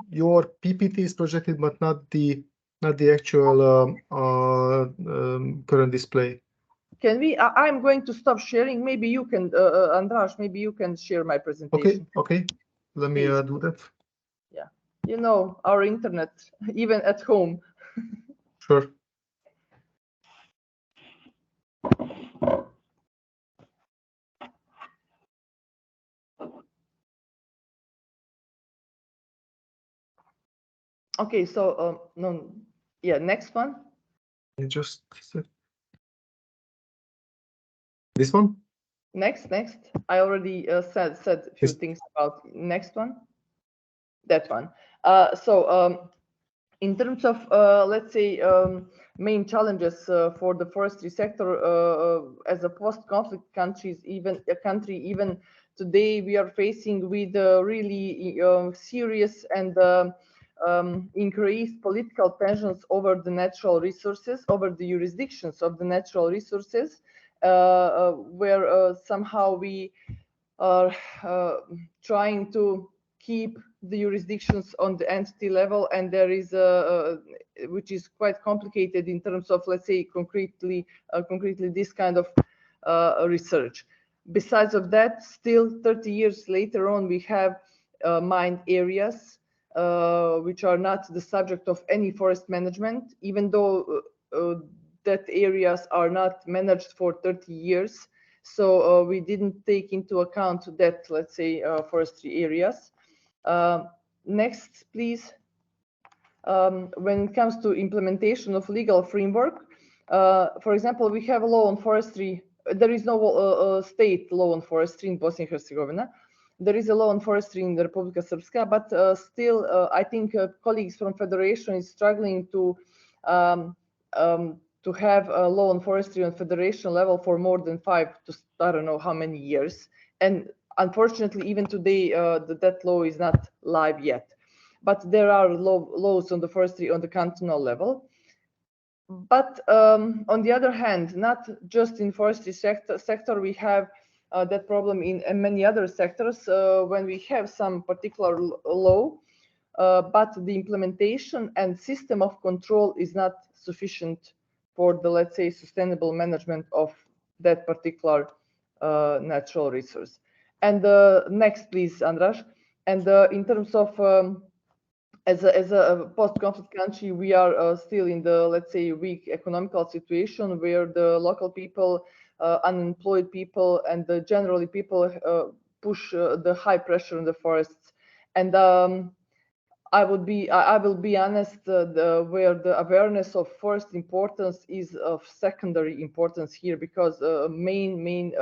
your PPT is projected, but not the actual current display. Can we... I'm going to stop sharing. Maybe you can, Andras, maybe you can share my presentation. Okay. Let me do that. Yeah, you know, our internet, even at home. Sure. Okay, so no, yeah, next one. Just this one. Next. I already said a few things about next one. That one. In terms of let's say main challenges for the forestry sector as a post-conflict country, even today we are facing with really serious and increased political tensions over the natural resources, over the jurisdictions of the natural resources, where somehow we are trying to keep the jurisdictions on the entity level, and there is which is quite complicated in terms of, let's say, concretely this kind of research. Besides of that, still 30 years later on, we have mined areas which are not the subject of any forest management, even though that areas are not managed for 30 years. So we didn't take into account that, let's say, forestry areas. Next, please. When it comes to implementation of legal framework, for example, we have a law on forestry. There is no state law on forestry in Bosnia-Herzegovina. There is a law on forestry in the Republika Srpska, but still, I think colleagues from Federation is struggling to have a law on forestry on Federation level for more than 5 to I don't know how many years. And unfortunately, even today, that law is not live yet. But there are laws on the forestry on the cantonal level. But on the other hand, not just in forestry sector, we have that problem in many other sectors when we have some particular law, but the implementation and system of control is not sufficient for the, let's say, sustainable management of that particular natural resource. And next, please, Andras. And in terms of as a post-conflict country, we are still in the, let's say, weak economical situation where the local people, unemployed people, and generally people push the high pressure on the forests. And I will be honest, where the awareness of forest importance is of secondary importance here, because main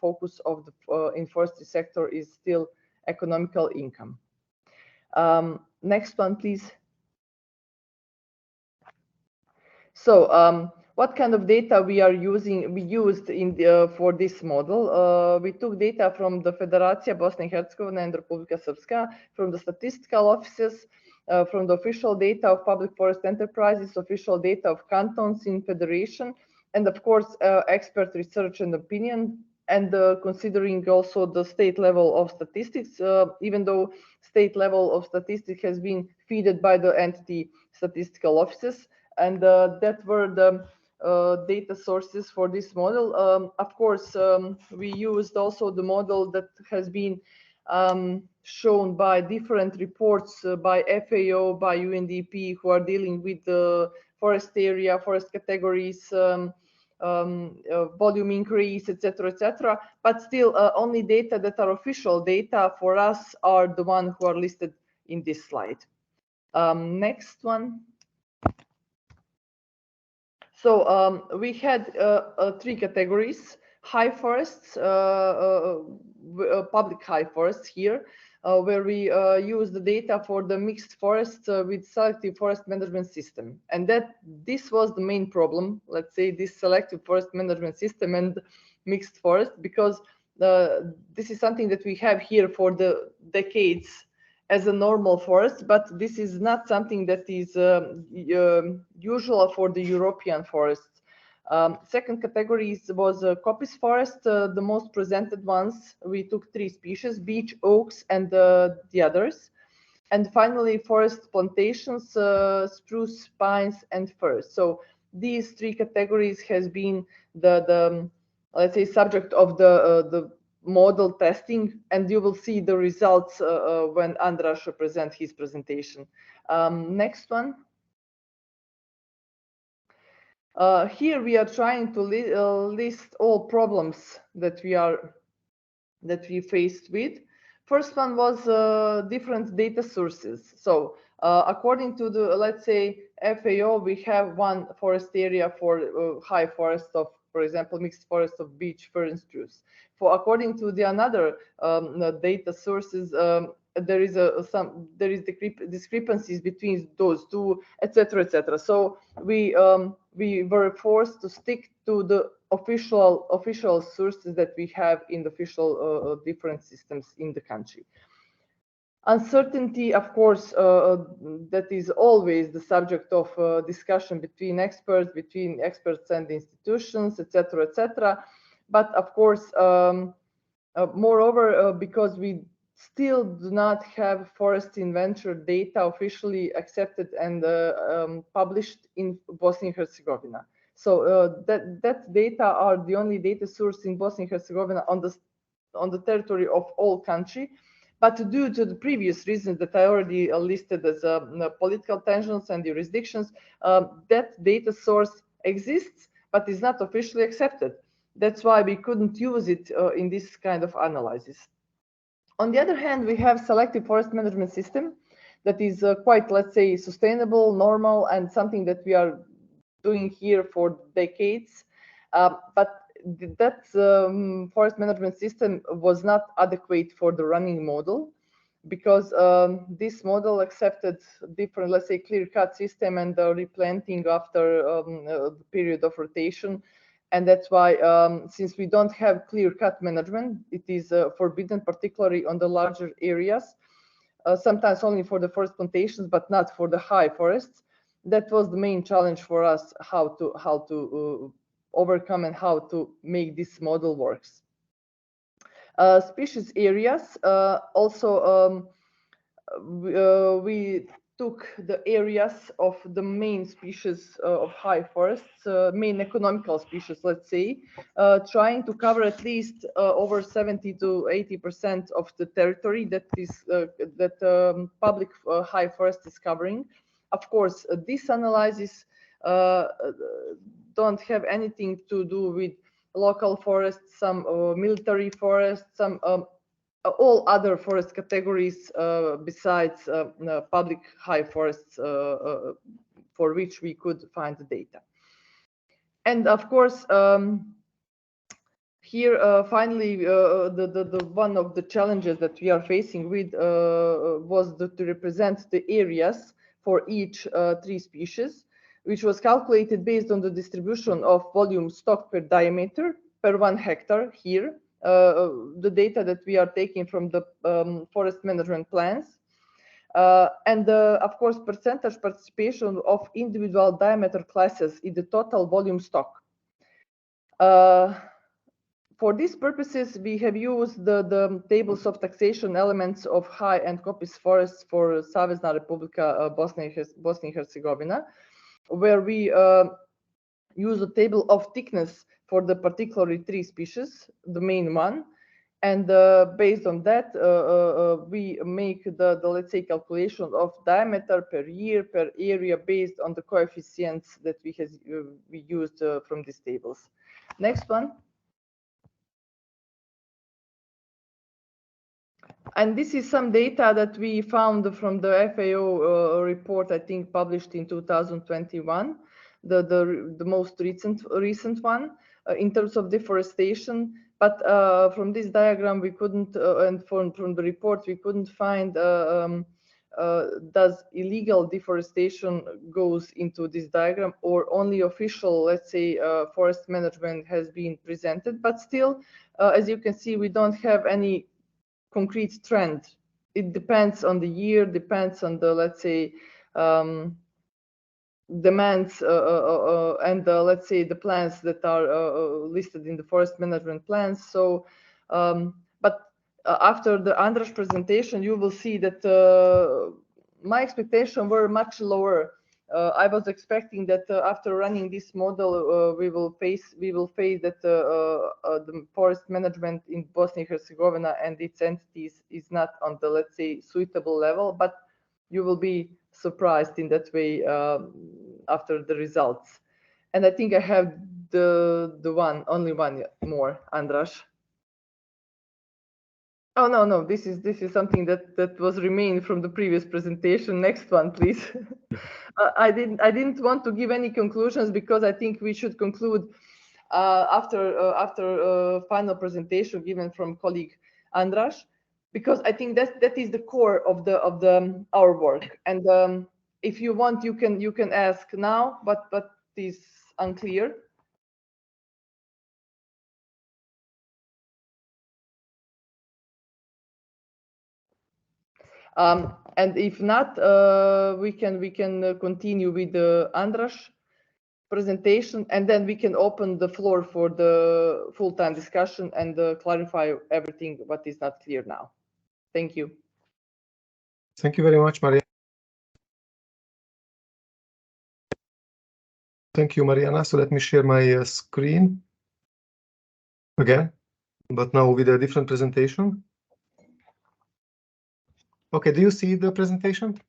focus of the in forestry sector is still economical income. Next one, please. So what kind of data we used in for this model? We took data from the Federacija Bosnia-Hercegovina and Republika Srpska, from the statistical offices, from the official data of public forest enterprises, official data of cantons in federation, and of course expert research and opinion, and considering also the state level of statistics, even though state level of statistics has been fed by the entity statistical offices, and that were the data sources for this model. Of course, we used also the model that has been shown by different reports by FAO, by UNDP, who are dealing with the forest area, forest categories, volume increase, etc., etc. But still, only data that are official data for us are the ones who are listed in this slide. Next one. So we had 3 categories: high forests, public high forests here, where we use the data for the mixed forests with selective forest management system. And this was the main problem, let's say, this selective forest management system and mixed forest, because this is something that we have here for the decades as a normal forest, but this is not something that is usual for the European forests. Second category was coppice forest, the most presented ones. We took 3 species: beech, oaks, and the others. And finally, forest plantations, spruce, pines, and firs. So these 3 categories has been the let's say, subject of the model testing, and you will see the results when Andras present his presentation. Next one. Here we are trying to list all problems that we faced with. First one was different data sources. So according to the, let's say, FAO, we have one forest area for high forest of, for example, mixed forest of beech, fir, and spruce. For according to the another data sources, there is discrepancies between those two, etc., etc. So we were forced to stick to the official sources that we have in the official different systems in the country. Uncertainty, of course, that is always the subject of discussion between experts and institutions, etc., etc. But of course, moreover, because we still do not have forest inventory data officially accepted and published in Bosnia-Herzegovina. So that data are the only data source in Bosnia-Herzegovina on the territory of all country. But due to the previous reasons that I already listed as political tensions and jurisdictions, that data source exists, but is not officially accepted. That's why we couldn't use it in this kind of analysis. On the other hand, we have selective forest management system that is quite, let's say, sustainable, normal, and something that we are doing here for decades. But that forest management system was not adequate for the running model, because this model accepted different, let's say, clear-cut system and replanting after the period of rotation. And that's why, since we don't have clear-cut management, it is forbidden, particularly on the larger areas, sometimes only for the forest plantations, but not for the high forests. That was the main challenge for us, how to overcome and how to make this model works. Species areas, also we took the areas of the main species of high forests, main economical species, let's say, trying to cover at least over 70 to 80% of the territory that is public high forest is covering. Of course, these analyses don't have anything to do with local forests, some military forests, some all other forest categories besides public high forests for which we could find the data. And of course, here finally the one of the challenges that we are facing with was to represent the areas for each tree species, which was calculated based on the distribution of volume stock per diameter per 1 hectare here. The data that we are taking from the forest management plans, and of course percentage participation of individual diameter classes in the total volume stock. For these purposes, we have used the tables of taxation elements of high and coppice forests for Savezna Republika Bosnia-Hercegovina, where we use a table of thickness for the particular tree species, the main one, and based on that, we make the let's say calculation of diameter per year per area based on the coefficients that we used from these tables. Next one. And this is some data that we found from the FAO report, I think published in 2021, the most recent one in terms of deforestation. But from this diagram we couldn't, and from the report we couldn't find does illegal deforestation goes into this diagram, or only official, let's say, forest management has been presented. But still, as you can see, we don't have any concrete trend. It depends on the year, depends on the, let's say, demands and let's say the plans that are listed in the forest management plans. So, but after the Andras presentation, you will see that my expectations were much lower. I was expecting that after running this model, we will face that the forest management in Bosnia-Herzegovina and its entities is not on the, let's say, suitable level. But you will be surprised in that way after the results. And I think I have only one more, Andras. Oh no, this is something that was remained from the previous presentation. Next one, please. I didn't want to give any conclusions because I think we should conclude after final presentation given from colleague Andras, because I think that is the core of our work. And if you want, you can ask now, but is unclear. And if not, we can continue with the Andras presentation, and then we can open the floor for the full-time discussion and clarify everything what is not clear now. Thank you. Thank you very much, Maria. Thank you, Mariana. So let me share my screen again, but now with a different presentation. Okay, do you see the presentation?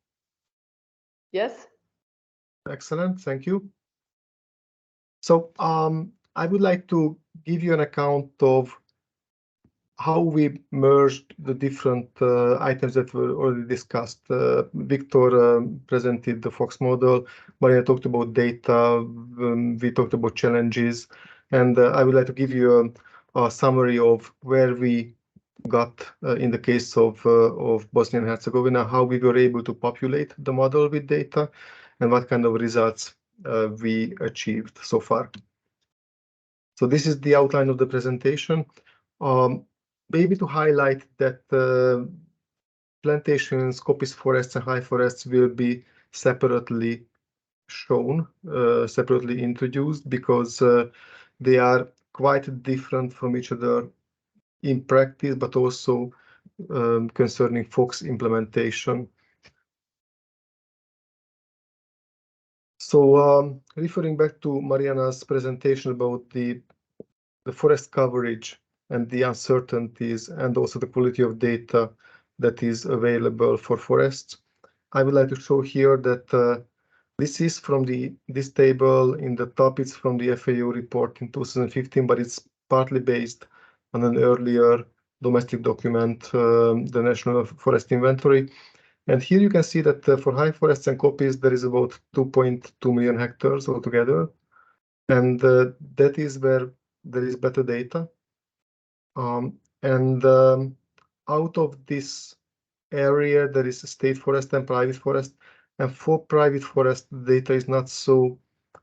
Yes. Excellent, thank you. So I would like to give you an account of how we merged the different items that were already discussed. Victor presented the FOX model, Maria talked about data, we talked about challenges, and I would like to give you a summary of where we got in the case of Bosnia and Herzegovina, how we were able to populate the model with data, and what kind of results we achieved so far. So this is the outline of the presentation. Maybe to highlight that plantations, coppice forests, and high forests will be separately shown, separately introduced, because they are quite different from each other in practice, but also concerning FOX implementation. So referring back to Mariana's presentation about the forest coverage and the uncertainties and also the quality of data that is available for forests, I would like to show here that this is from this table in the top. It's from the FAO report in 2015, but it's partly based on an earlier domestic document, the National Forest Inventory. And here you can see that for high forests and copies, there is about 2.2 million hectares altogether. And that is where there is better data. Out of this area, there is a state forest and private forest. And for private forest, the data is not so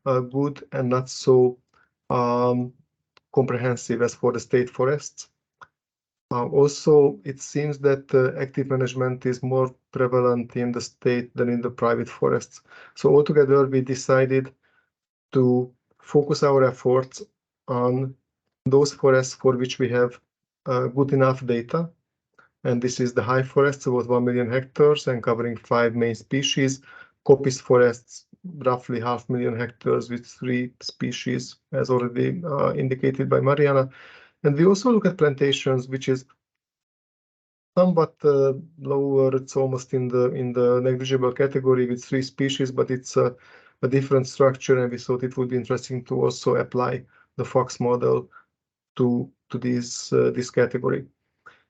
good and not so comprehensive as for the state forests. Also, it seems that active management is more prevalent in the state than in the private forests. So altogether, we decided to focus our efforts on those forests for which we have good enough data. And this is the high forests, about 1 million hectares and covering 5 main species. Coppice forests, roughly 500,000 hectares with 3 species, as already indicated by Mariana. And we also look at plantations, which is somewhat lower. It's almost in the negligible category with 3 species, but it's a different structure, and we thought it would be interesting to also apply the FOX model to this category.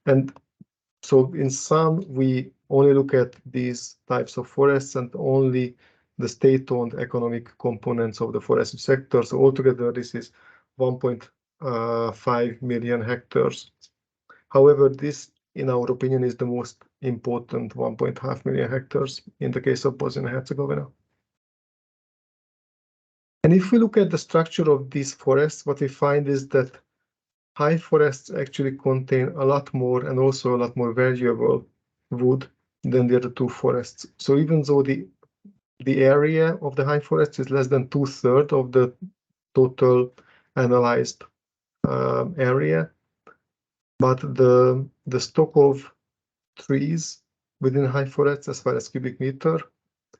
And so in sum, we only look at these types of forests and only the state-owned economic components of the forestry sector. So altogether, this is 1.5 million hectares. However, this, in our opinion, is the most important 1.5 million hectares in the case of Bosnia-Herzegovina. And if we look at the structure of these forests, what we find is that high forests actually contain a lot more and also a lot more valuable wood than the other 2 forests. So even though the area of the high forest is less than 2/3 of the total analyzed area, but the stock of trees within high forests, as far as cubic meter,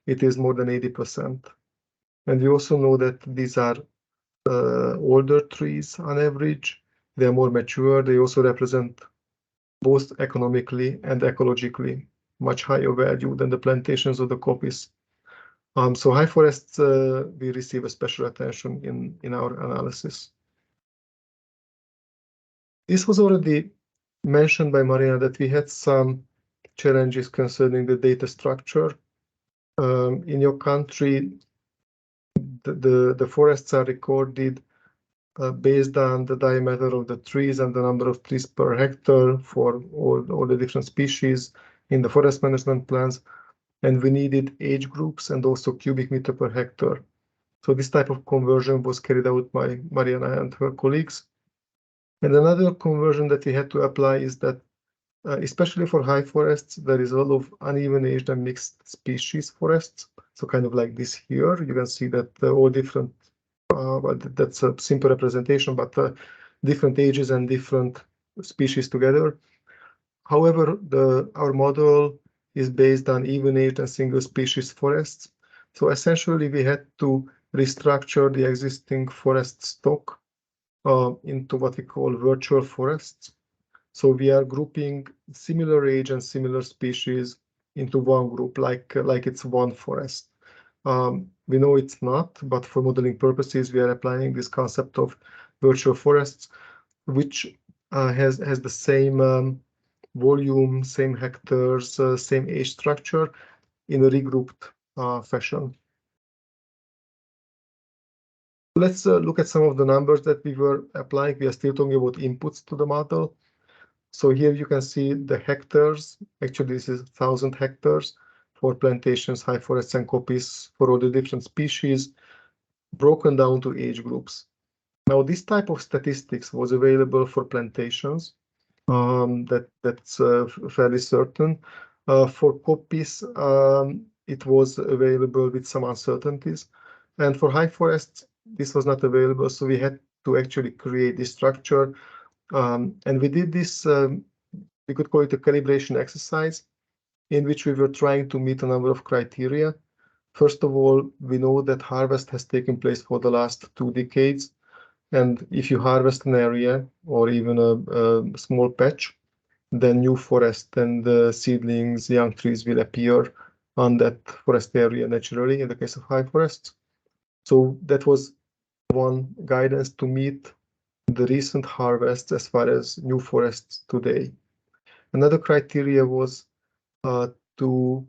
it is more than 80%. And we also know that these are older trees on average. They are more mature. They also represent both economically and ecologically much higher value than the plantations of the coppice. So high forests, we receive a special attention in our analysis. This was already mentioned by Mariana that we had some challenges concerning the data structure. In your country, the forests are recorded based on the diameter of the trees and the number of trees per hectare for all the different species in the forest management plans. And we needed age groups and also cubic meter per hectare. So this type of conversion was carried out by Mariana and her colleagues. And another conversion that we had to apply is that, especially for high forests, there is a lot of uneven aged and mixed species forests. So kind of like this here, you can see that all different, well, that's a simple representation, but different ages and different species together. However, our model is based on even-aged and single-species forests. So essentially, we had to restructure the existing forest stock into what we call virtual forests. So we are grouping similar age and similar species into one group, like it's one forest. We know it's not, but for modeling purposes, we are applying this concept of virtual forests, which has the same volume, same hectares, same age structure in a regrouped fashion. Let's look at some of the numbers that we were applying. We are still talking about inputs to the model. So here you can see the hectares. Actually, this is 1,000 hectares for plantations, high forests, and coppice for all the different species, broken down to age groups. Now, this type of statistics was available for plantations. That's fairly certain. For coppice, it was available with some uncertainties. And for high forests, this was not available. So we had to actually create this structure. And we did this, we could call it a calibration exercise, in which we were trying to meet a number of criteria. First of all, we know that harvest has taken place for the last 2 decades. And if you harvest an area or even a small patch, then new forest and seedlings, young trees will appear on that forest area naturally in the case of high forests. So that was one guidance to meet the recent harvests as far as new forests today. Another criteria was to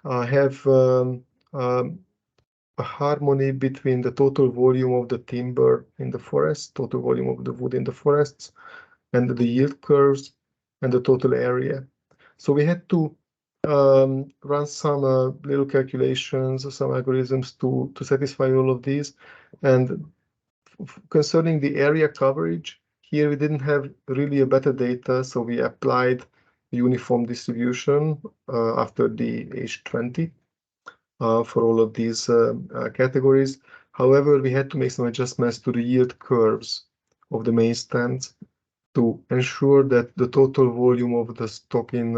have a harmony between the total volume of the timber in the forest, total volume of the wood in the forests, and the yield curves and the total area. So we had to run some little calculations, some algorithms to satisfy all of these. And concerning the area coverage, here we didn't have really a better data, so we applied uniform distribution after the age 20 for all of these categories. However, we had to make some adjustments to the yield curves of the main stands to ensure that the total volume of the stock in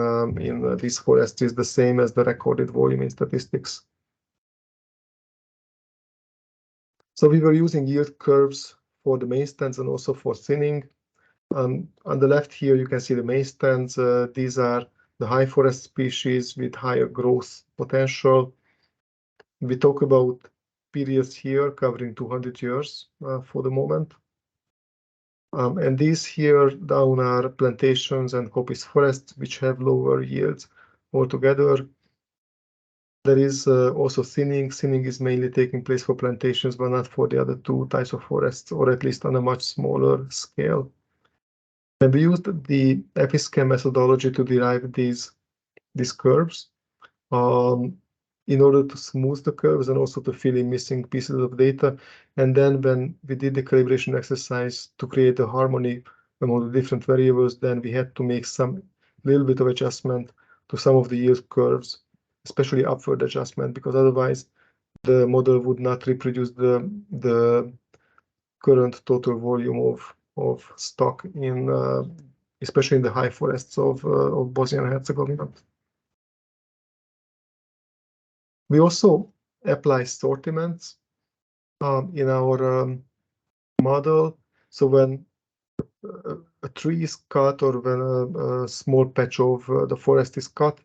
this forest is the same as the recorded volume in statistics. So we were using yield curves for the main stands and also for thinning. On the left here, you can see the main stands. These are the high forest species with higher growth potential. We talk about periods here covering 200 years for the moment. And these here down are plantations and coppice forests, which have lower yields altogether. There is also thinning. Thinning is mainly taking place for plantations, but not for the other 2 types of forests, or at least on a much smaller scale. And we used the FSCAM methodology to derive these curves in order to smooth the curves and also to fill in missing pieces of data. And then when we did the calibration exercise to create a harmony among the different variables, then we had to make some little bit of adjustment to some of the yield curves, especially upward adjustment, because otherwise the model would not reproduce the current total volume of stock in especially in the high forests of Bosnia and Herzegovina. We also apply sortiments in our model. So when a tree is cut or when a small patch of the forest is cut,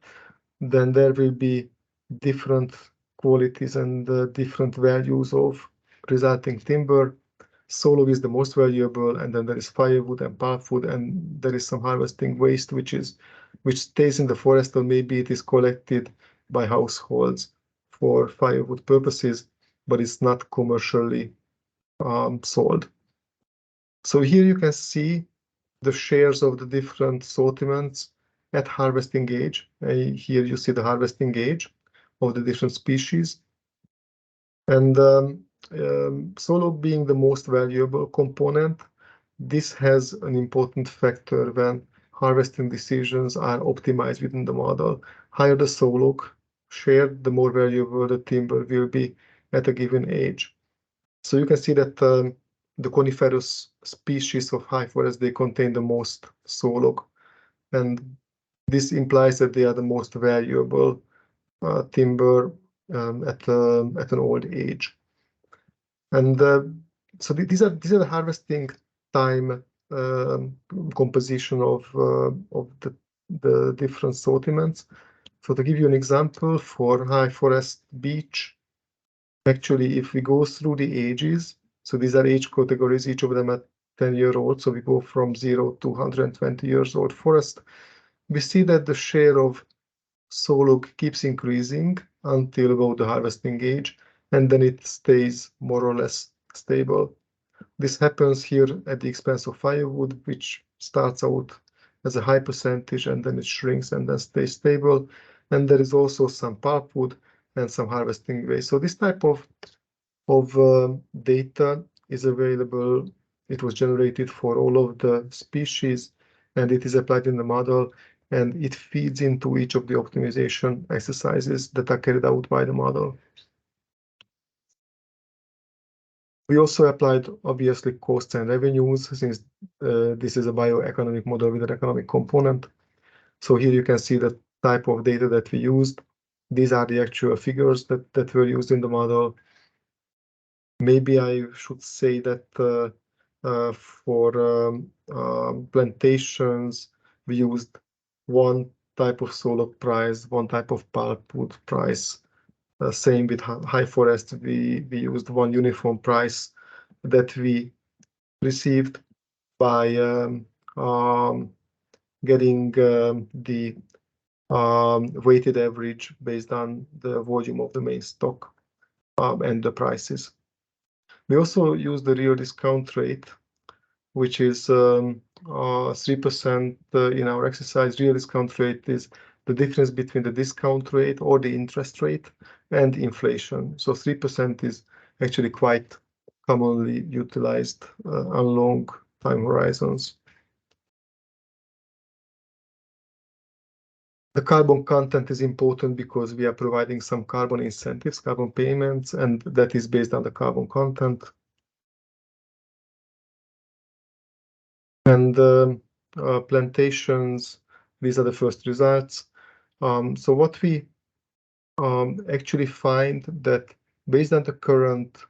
then there will be different qualities and different values of resulting timber. Sawlog is the most valuable, and then there is firewood and pulpwood, and there is some harvesting waste which stays in the forest, or maybe it is collected by households for firewood purposes, but it's not commercially sold. So here you can see the shares of the different sortiments at harvesting age. Here you see the harvesting age of the different species. And Sawlog being the most valuable component, this has an important factor when harvesting decisions are optimized within the model. Higher the Sawlog share, the more valuable the timber will be at a given age. So you can see that the coniferous species of high forest, they contain the most Sawlog, and this implies that they are the most valuable timber at an old age. And so these are the harvesting time composition of the different sortiments. So to give you an example, for high forest beech, actually, if we go through the ages, so these are age categories, each of them at 10-year-old, so we go from 0 to 120 years old forest, we see that the share of Sawlog keeps increasing until about the harvesting age, and then it stays more or less stable. This happens here at the expense of firewood, which starts out as a high percentage and then it shrinks and then stays stable. And there is also some pulpwood and some harvesting waste. So this type of data is available. It was generated for all of the species, and it is applied in the model, and it feeds into each of the optimization exercises that are carried out by the model. We also applied, obviously, costs and revenues, since this is a bioeconomic model with an economic component. So here you can see the type of data that we used. these are the actual figures that were used in the model. Maybe I should say that for plantations, we used one type of sawlog price, one type of pulpwood price. Same with high forest, we used one uniform price that we received by getting the weighted average based on the volume of the main stock and the prices. We also use the real discount rate, which is 3% in our exercise. Real discount rate is the difference between the discount rate or the interest rate and inflation. So 3% is actually quite commonly utilized on long time horizons. The carbon content is important because we are providing some carbon incentives, carbon payments, and that is based on the carbon content. And plantations, these are the first results. So what we actually find that based on the current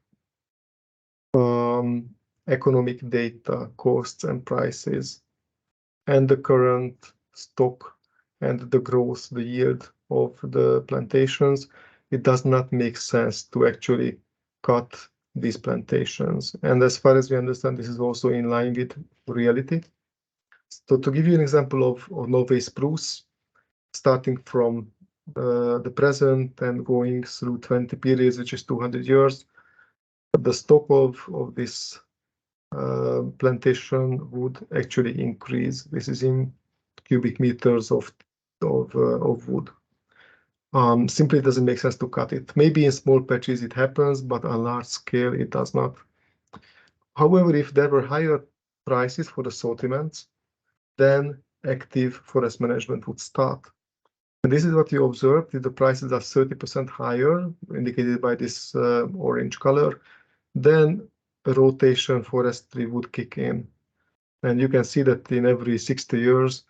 economic data, costs and prices, and the current stock and the growth, the yield of the plantations, it does not make sense to actually cut these plantations. And as far as we understand, this is also in line with reality. So to give you an example of Norway spruce, starting from the present and going through 20 periods, which is 200 years, the stock of this plantation would actually increase. This is in cubic meters of wood. Simply it doesn't make sense to cut it. Maybe in small patches it happens, but on large scale it does not. However, if there were higher prices for the sortiments, then active forest management would start. And this is what you observed. If the prices are 30% higher, indicated by this orange color, then a rotation forestry would kick in. And you can see that in every 60 years,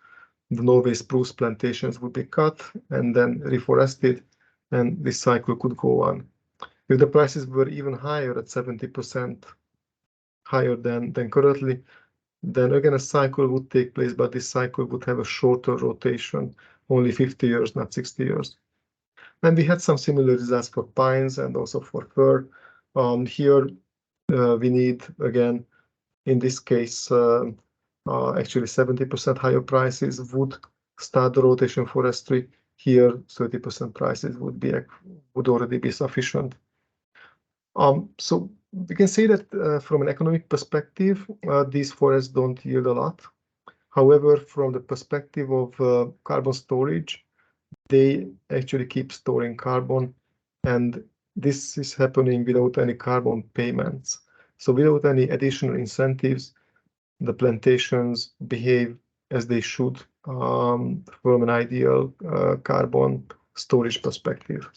the Norway spruce plantations would be cut and then reforested, and this cycle could go on. If the prices were even higher at 70% higher than currently, then again a cycle would take place, but this cycle would have a shorter rotation, only 50 years, not 60 years. And we had some similar results for pines and also for fir. Here we need, again, in this case, actually 70% higher prices would start the rotation forestry. Here, 30% prices would already be sufficient. So we can say that from an economic perspective, these forests don't yield a lot. However, from the perspective of carbon storage, they actually keep storing carbon, and this is happening without any carbon payments. So without any additional incentives, the plantations behave as they should from an ideal carbon storage perspective.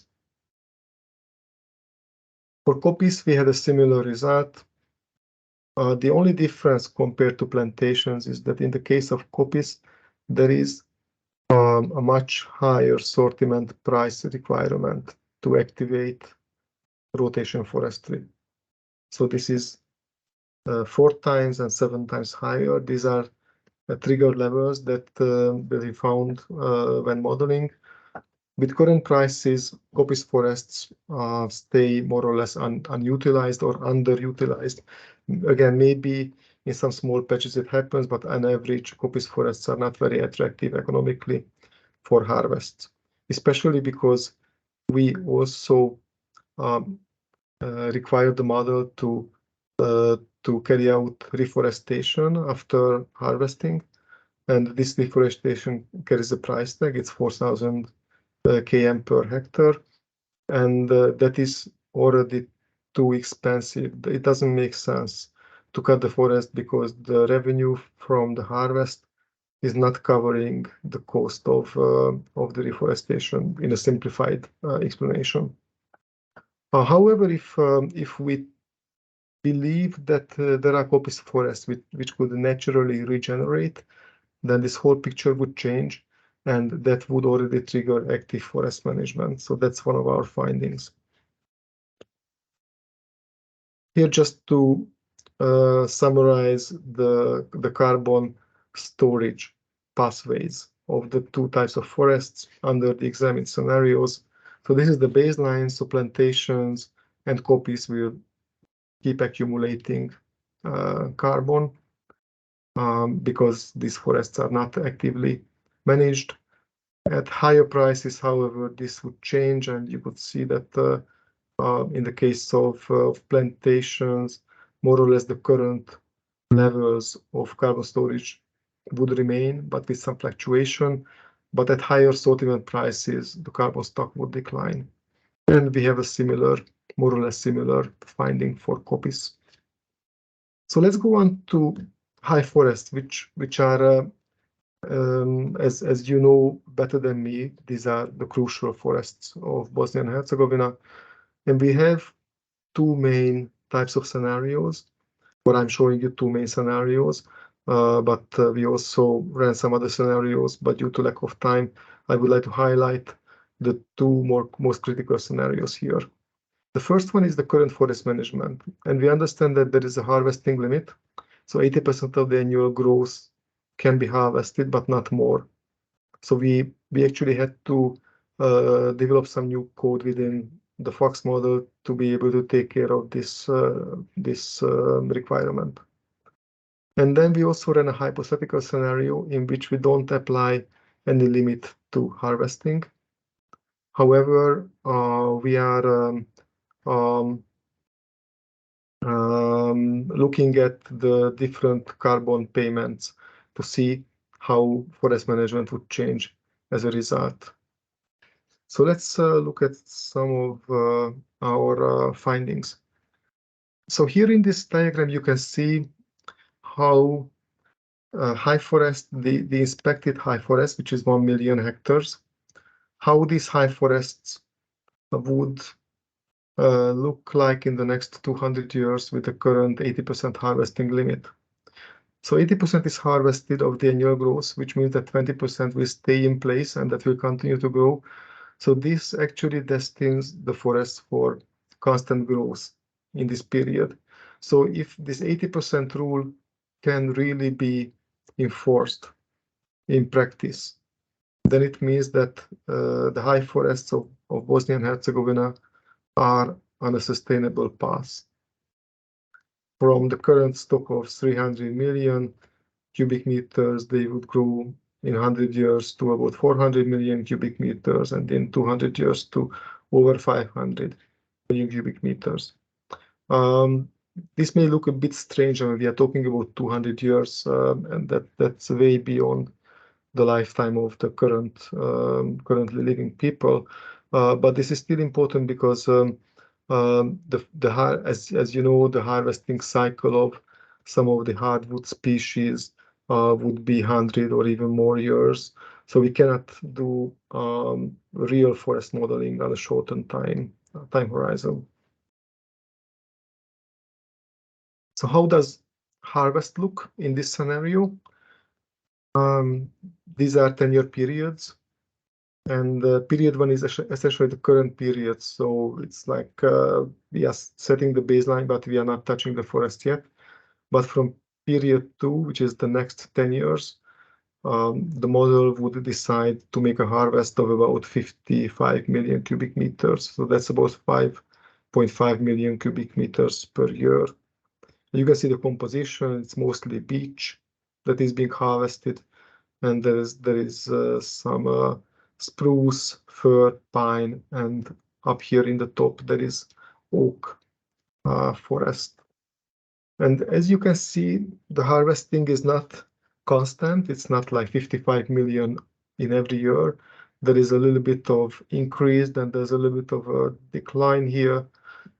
For copies, we had a similar result. The only difference compared to plantations is that in the case of copies, there is a much higher sortiment price requirement to activate rotation forestry. So this is 4 times and 7 times higher. These are trigger levels that we found when modeling. With current prices, coppice forests stay more or less unutilized or underutilized. Again, maybe in some small patches it happens, but on average, coppice forests are not very attractive economically for harvests, especially because we also require the model to carry out reforestation after harvesting, and this deforestation carries a price tag. It's 4,000 km per hectare, and that is already too expensive. It doesn't make sense to cut the forest because the revenue from the harvest is not covering the cost of the reforestation in a simplified explanation. However, if we believe that there are coppice forests which could naturally regenerate, then this whole picture would change. and that would already trigger active forest management. So that's one of our findings. Here, just to summarize the carbon storage pathways of the two types of forests under the examined scenarios. So this is the baseline, so plantations and copies will keep accumulating carbon because these forests are not actively managed. At higher prices, however, this would change, and you could see that in the case of plantations, more or less the current levels of carbon storage would remain, but with some fluctuation. But at higher sortiment prices, the carbon stock would decline. And we have a similar, more or less similar finding for copies. So let's go on to high forests, which are, as you know better than me, these are the crucial forests of Bosnia and Herzegovina. And we have two main types of scenarios, but I'm showing you two main scenarios, but we also ran some other scenarios, but due to lack of time, I would like to highlight the two most critical scenarios here. The first one is the current forest management, and we understand that there is a harvesting limit. So 80% of the annual growth can be harvested, but not more. So we actually had to develop some new code within the FOX model to be able to take care of this requirement. And then we also ran a hypothetical scenario in which we don't apply any limit to harvesting. However, we are looking at the different carbon payments to see how forest management would change as a result. So let's look at some of our findings. So here in this diagram, you can see how high forest, the inspected high forest, which is 1 million hectares, how these high forests would look like in the next 200 years with the current 80% harvesting limit. So 80% is harvested of the annual growth, which means that 20% will stay in place and that will continue to grow. So this actually destines the forest for constant growth in this period. So if this 80% rule can really be enforced in practice, then it means that the high forests of Bosnia and Herzegovina are on a sustainable path. From the current stock of 300 million cubic meters, they would grow in 100 years to about 400 million cubic meters, and in 200 years to over 500 million cubic meters. This may look a bit strange when we are talking about 200 years, and that's way beyond the lifetime of the currently living people. But this is still important because as you know, the harvesting cycle of some of the hardwood species would be 100 or even more years. So we cannot do real forest modeling on a shortened time horizon. So how does harvest look in this scenario? These are 10-year periods, and period one is essentially the current period. So it's like we are setting the baseline, but we are not touching the forest yet. But from period 2, which is the next 10 years, the model would decide to make a harvest of about 55 million cubic meters. So that's about 5.5 million cubic meters per year. You can see the composition. It's mostly beech that is being harvested, and there is some spruce, fir, pine, and up here in the top there is oak forest. And as you can see, the harvesting is not constant. It's not like 55 million in every year. There is a little bit of increase, and there's a little bit of a decline here,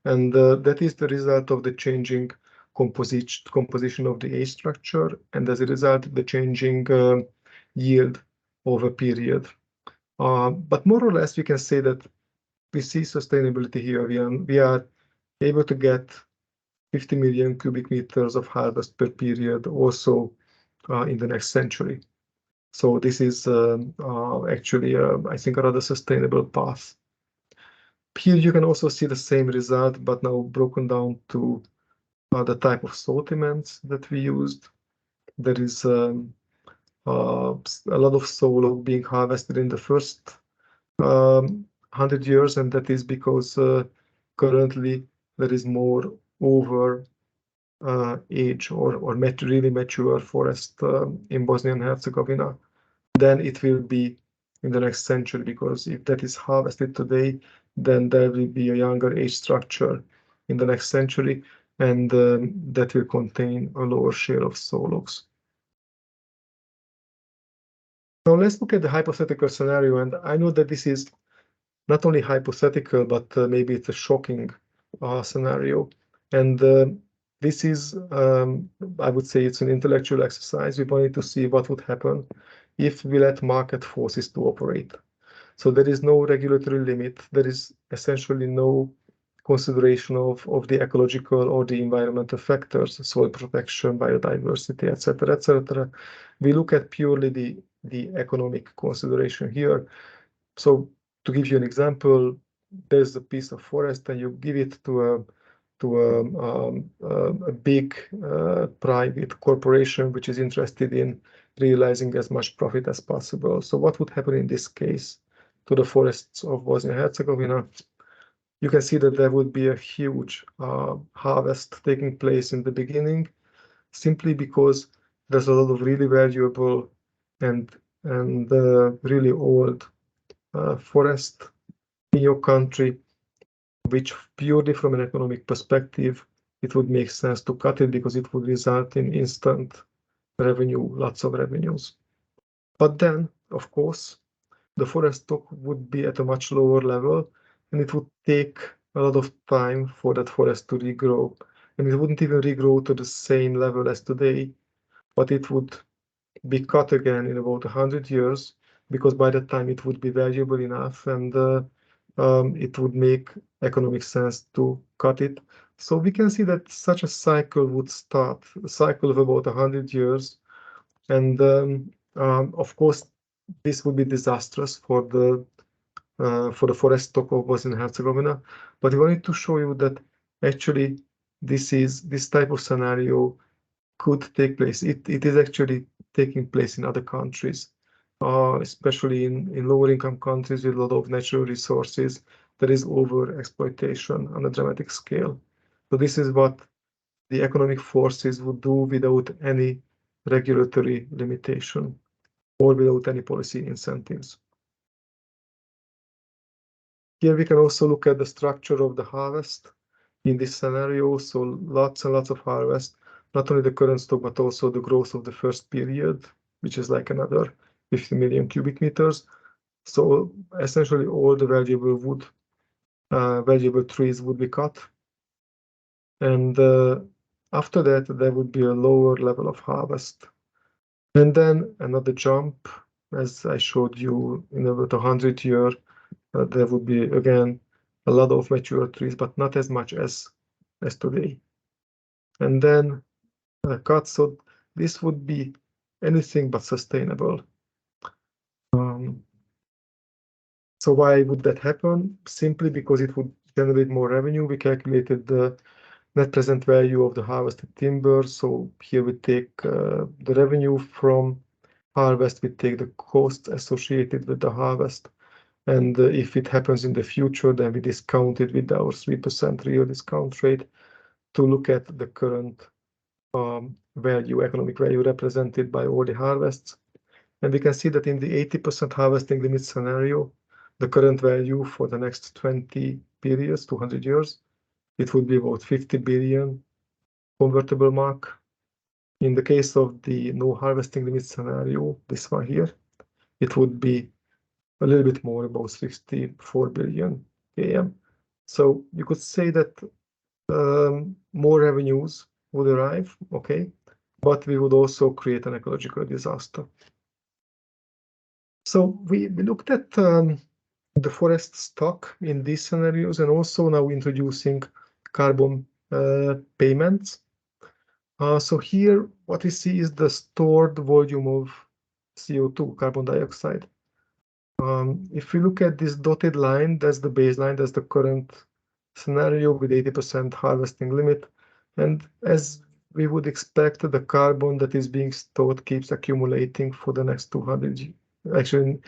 and that is the result of the changing composition of the age structure, and as a result, the changing yield over period. But more or less, we can say that we see sustainability here. We are able to get 50 million cubic meters of harvest per period also in the next century. So this is actually, I think, a rather sustainable path. Here you can also see the same result, but now broken down to the type of sortiments that we used. There is a lot of solo being harvested in the first 100 years, and that is because currently there is more over age or really mature forest in Bosnia and Herzegovina than it will be in the next century, because if that is harvested today, then there will be a younger age structure in the next century, and that will contain a lower share of solos. Now let's look at the hypothetical scenario, and I know that this is not only hypothetical, but maybe it's a shocking scenario. And this is, I would say, it's an intellectual exercise. We wanted to see what would happen if we let market forces to operate. So there is no regulatory limit. There is essentially no consideration of the ecological or the environmental factors, soil protection, biodiversity, etc., etc. We look at purely the economic consideration here. So to give you an example, there's a piece of forest and you give it to a big private corporation which is interested in realizing as much profit as possible. So what would happen in this case to the forests of Bosnia-Herzegovina? You can see that there would be a huge harvest taking place in the beginning, simply because there's a lot of really valuable and really old forest in your country, which purely from an economic perspective, it would make sense to cut it because it would result in instant revenue, lots of revenues. But then, of course, the forest stock would be at a much lower level, and it would take a lot of time for that forest to regrow. And it wouldn't even regrow to the same level as today, but it would be cut again in about 100 years, because by that time it would be valuable enough, and it would make economic sense to cut it. So we can see that such a cycle would start, a cycle of about 100 years. And of course, this would be disastrous for the forest stock of Bosnia and Herzegovina. But we wanted to show you that actually this type of scenario could take place. It is actually taking place in other countries, especially in lower income countries with a lot of natural resources. There is over exploitation on a dramatic scale. So this is what the economic forces would do without any regulatory limitation or without any policy incentives. Here we can also look at the structure of the harvest in this scenario. So lots and lots of harvest, not only the current stock, but also the growth of the first period, which is like another 50 million cubic meters. So essentially all the valuable wood, valuable trees would be cut. And after that, there would be a lower level of harvest. And then another jump, as I showed you, in about 100 years, there would be again a lot of mature trees, but not as much as today. And then cut. So this would be anything but sustainable. So why would that happen? Simply because it would generate more revenue. We calculated the net present value of the harvested timber. So here we take the revenue from harvest, we take the costs associated with the harvest. And if it happens in the future, then we discount it with our 3% real discount rate to look at the current value, economic value represented by all the harvests. And we can see that in the 80% harvesting limit scenario, the current value for the next 20 periods, 200 years, it would be about 50 billion convertible mark. In the case of the no harvesting limit scenario, this one here, it would be a little bit more, about 64 billion km. So you could say that more revenues would arrive, okay, but we would also create an ecological disaster. So we looked at the forest stock in these scenarios, and also now introducing carbon payments. So here what we see is the stored volume of CO2, carbon dioxide. If we look at this dotted line, that's the baseline, that's the current scenario with 80% harvesting limit. And as we would expect, the carbon that is being stored keeps accumulating for the next 200 years. Actually,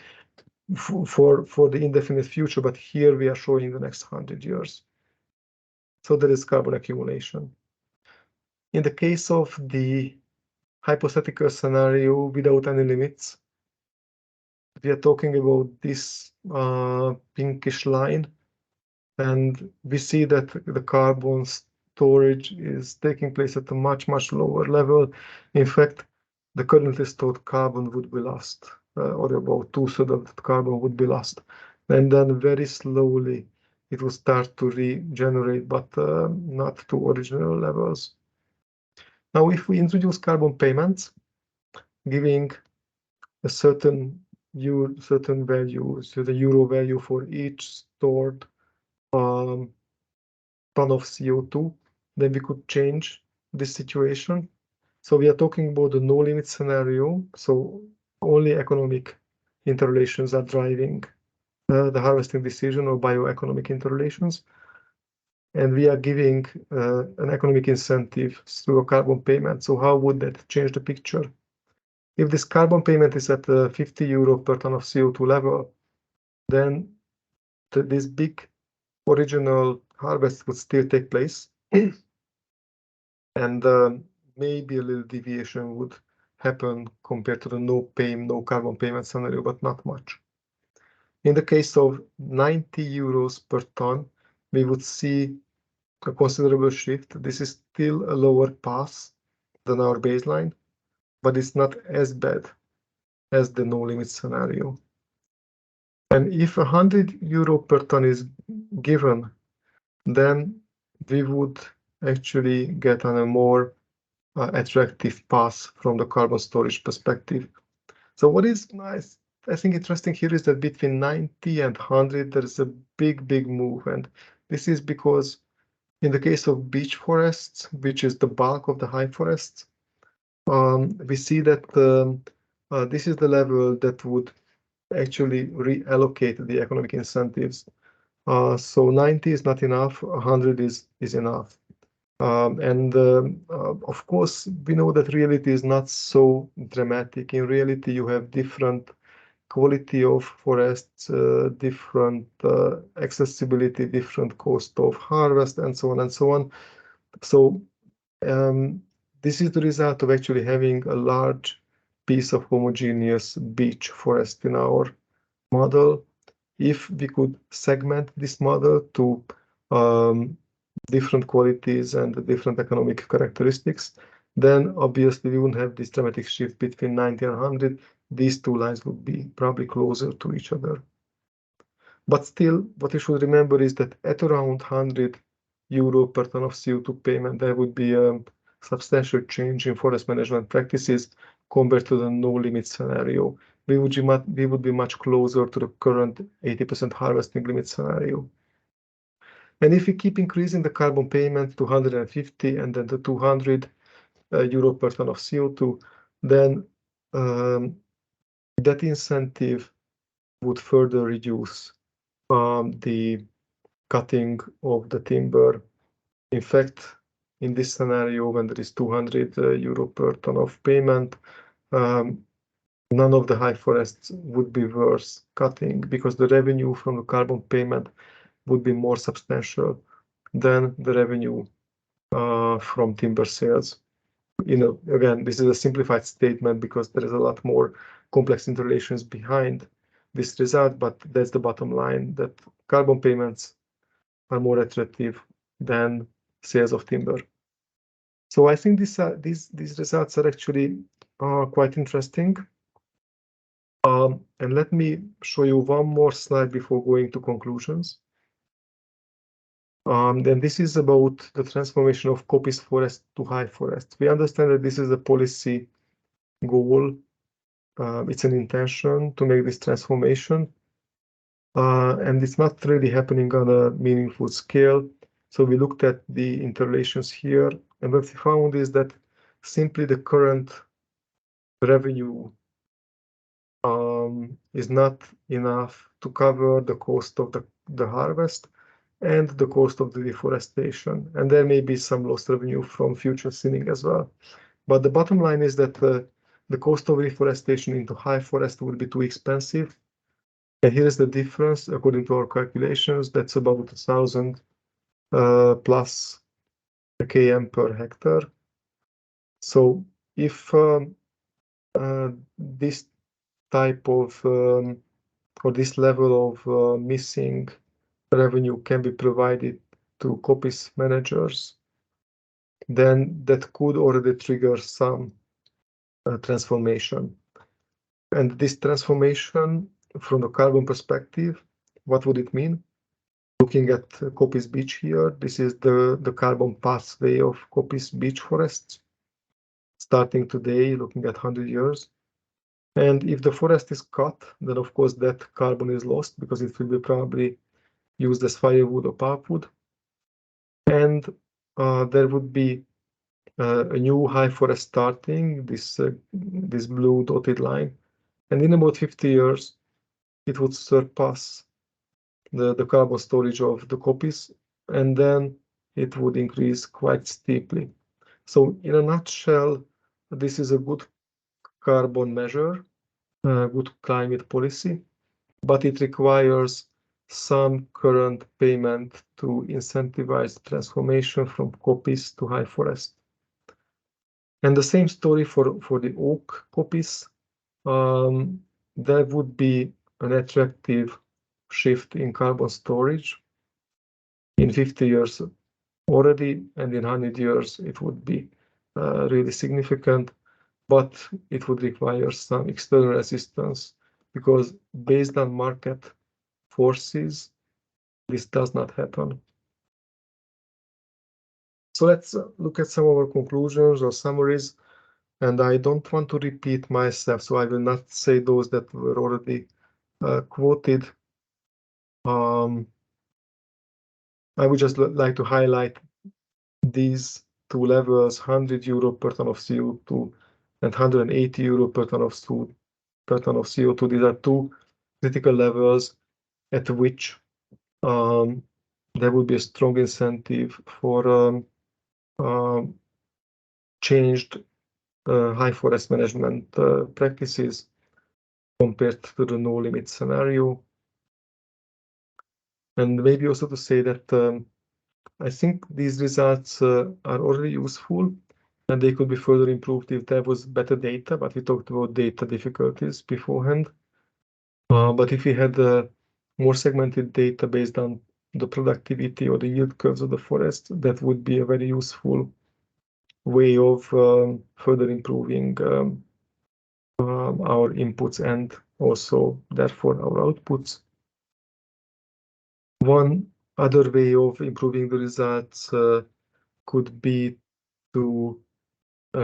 for the indefinite future, but here we are showing the next 100 years. So there is carbon accumulation. In the case of the hypothetical scenario without any limits, we are talking about this pinkish line, and we see that the carbon storage is taking place at a much lower level. In fact, the currently stored carbon would be lost, or about 2/3 of the carbon would be lost. And then very slowly it will start to regenerate, but not to original levels. Now, if we introduce carbon payments, giving a certain value, so the euro value for each stored ton of CO2, then we could change this situation. So we are talking about the no limit scenario. So only economic interrelations are driving the harvesting decision, or bioeconomic interrelations. And we are giving an economic incentive through a carbon payment. So how would that change the picture? If this carbon payment is at 50 euro per ton of CO2 level, then this big original harvest would still take place. And maybe a little deviation would happen compared to the no carbon payment scenario, but not much. In the case of 90 euros per ton, we would see a considerable shift. This is still a lower pass than our baseline, but it's not as bad as the no limit scenario. And if 100 euro per ton is given, then we would actually get on a more attractive path from the carbon storage perspective. So what is nice, I think interesting here is that between 90 and 100, there is a big move. And this is because in the case of beech forests, which is the bulk of the high forests, we see that this is the level that would actually reallocate the economic incentives. So 90 is not enough, 100 is enough. Of course, we know that reality is not so dramatic. In reality, you have different quality of forests, different accessibility, different cost of harvest, and so on and so on. So this is the result of actually having a large piece of homogeneous beech forest in our model. If we could segment this model to different qualities and different economic characteristics, then obviously we wouldn't have this dramatic shift between 90 and 100. These two lines would be probably closer to each other. But still, what you should remember is that at around 100 euro per ton of CO2 payment, there would be a substantial change in forest management practices compared to the no limit scenario. We would be much closer to the current 80% harvesting limit scenario. And if we keep increasing the carbon payment to 150 and then to 200 euro per ton of CO2, then that incentive would further reduce the cutting of the timber. In fact, in this scenario, when there is 200 euro per ton of payment, none of the high forests would be worth cutting because the revenue from the carbon payment would be more substantial than the revenue from timber sales. Again, this is a simplified statement because there is a lot more complex interrelations behind this result, but that's the bottom line, that carbon payments are more attractive than sales of timber. So I think these results are actually quite interesting. And let me show you one more slide before going to conclusions. Then this is about the transformation of coppice forest to high forest. We understand that this is a policy goal. It's an intention to make this transformation. And it's not really happening on a meaningful scale. So we looked at the interrelations here, and what we found is that simply the current revenue is not enough to cover the cost of the harvest and the cost of the deforestation. And there may be some lost revenue from future thinning as well. But the bottom line is that the cost of reforestation into high forest would be too expensive. And here's the difference, according to our calculations, that's about 1,000 plus km per hectare. So if this type of or this level of missing revenue can be provided to coppice managers, then that could already trigger some transformation. And this transformation, from the carbon perspective, what would it mean? Looking at coppice beech here, this is the carbon pathway of coppice beech forests, starting today, looking at 100 years. And if the forest is cut, then of course that carbon is lost because it will be probably used as firewood or pulpwood. And there would be a new high forest starting, this blue dotted line. And in about 50 years, it would surpass the carbon storage of the coppice, and then it would increase quite steeply. So in a nutshell, this is a good carbon measure, good climate policy, but it requires some current payment to incentivize transformation from coppice to high forest. And the same story for the oak coppice. There would be an attractive shift in carbon storage in 50 years already, and in 100 years it would be really significant, but it would require some external assistance because based on market forces, this does not happen. So let's look at some of our conclusions or summaries, and I don't want to repeat myself, so I will not say those that were already quoted. I would just like to highlight these two levels, 100 euro per ton of CO2 and 180 euro per ton of CO2. These are two critical levels at which there would be a strong incentive for changed high forest management practices compared to the no limit scenario. And maybe also to say that I think these results are already useful and they could be further improved if there was better data, but we talked about data difficulties beforehand. But if we had more segmented data based on the productivity or the yield curves of the forest, that would be a very useful way of further improving our inputs and also therefore our outputs. One other way of improving the results could be to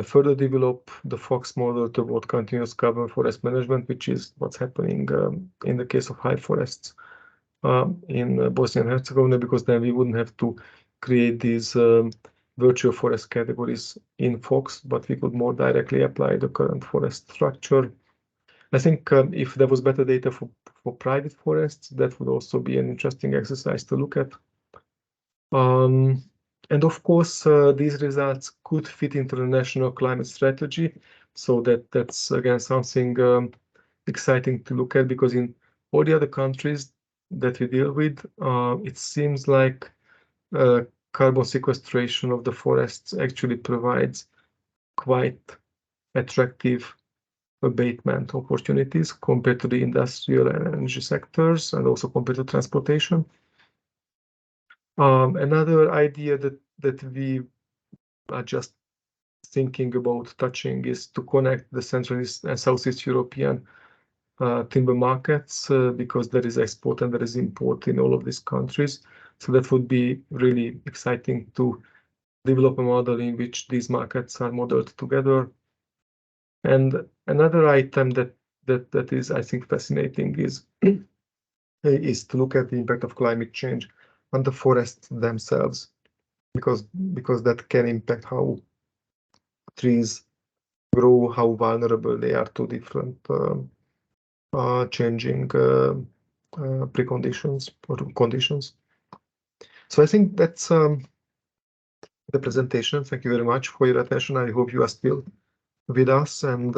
further develop the FOX model toward continuous carbon forest management, which is what's happening in the case of high forests in Bosnia and Herzegovina, because then we wouldn't have to create these virtual forest categories in FOX, but we could more directly apply the current forest structure. I think if there was better data for private forests, that would also be an interesting exercise to look at. And of course, these results could fit into the national climate strategy. So that's again something exciting to look at, because in all the other countries that we deal with, it seems like carbon sequestration of the forests actually provides quite attractive abatement opportunities compared to the industrial and energy sectors, and also compared to transportation. Another idea that we are just thinking about touching is to connect the Central and Southeast European timber markets, because there is export and there is import in all of these countries. So that would be really exciting to develop a model in which these markets are modeled together. And another item that is, I think, fascinating is to look at the impact of climate change on the forests themselves, because that can impact how trees grow, how vulnerable they are to different changing preconditions or conditions. So I think that's the presentation. Thank you very much for your attention. I hope you are still with us, and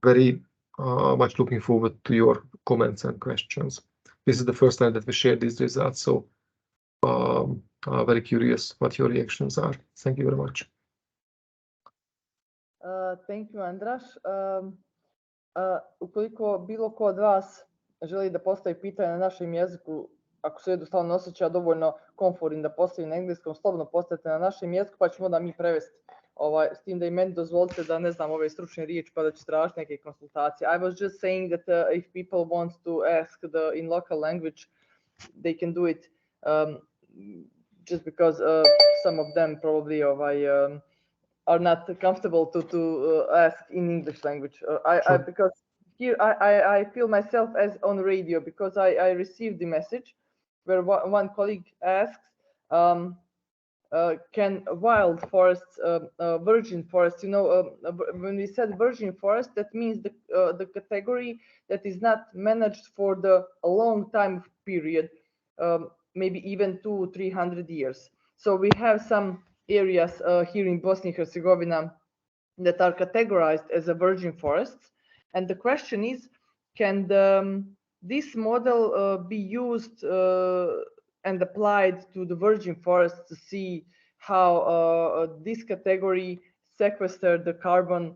very much looking forward to your comments and questions. This is the first time that we share these results, so very curious what your reactions are. Thank you very much. Thank you, Andraš. Ukoliko bilo ko od vas želi da postavi pitanje na našem jeziku, ako se jednostavno osjeća dovoljno komfortnim da postavi na engleskom, slobodno postavite na našem jeziku, pa ćemo da mi prevesti. S tim da i meni dozvolite da ne znam ove stručne riječi, pa da ću tražiti neke konsultacije. I was just saying that if people want to ask in local language, they can do it, just because some of them probably are not comfortable to ask in English language. Because here I feel myself as on radio, because I received the message where one colleague asks, can wild forests, virgin forests, when we said virgin forest, that means the category that is not managed for a long time period, maybe even 200-300 years. So we have some areas here in Bosnia-Herzegovina that are categorized as a virgin forests, and the question is, can this model be used and applied to the virgin forests to see how this category sequesters the carbon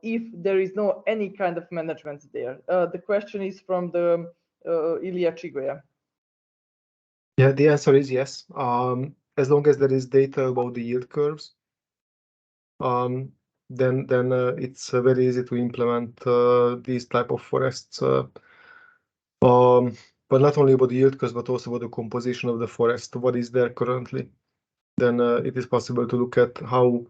if there is no any kind of management there? The question is from the Ilija Čigoja. Yeah, the answer is yes. As long as there is data about the yield curves, then it's very easy to implement these type of forests. But not only about the yield curves, but also about the composition of the forest, what is there currently. Then it is possible to look at how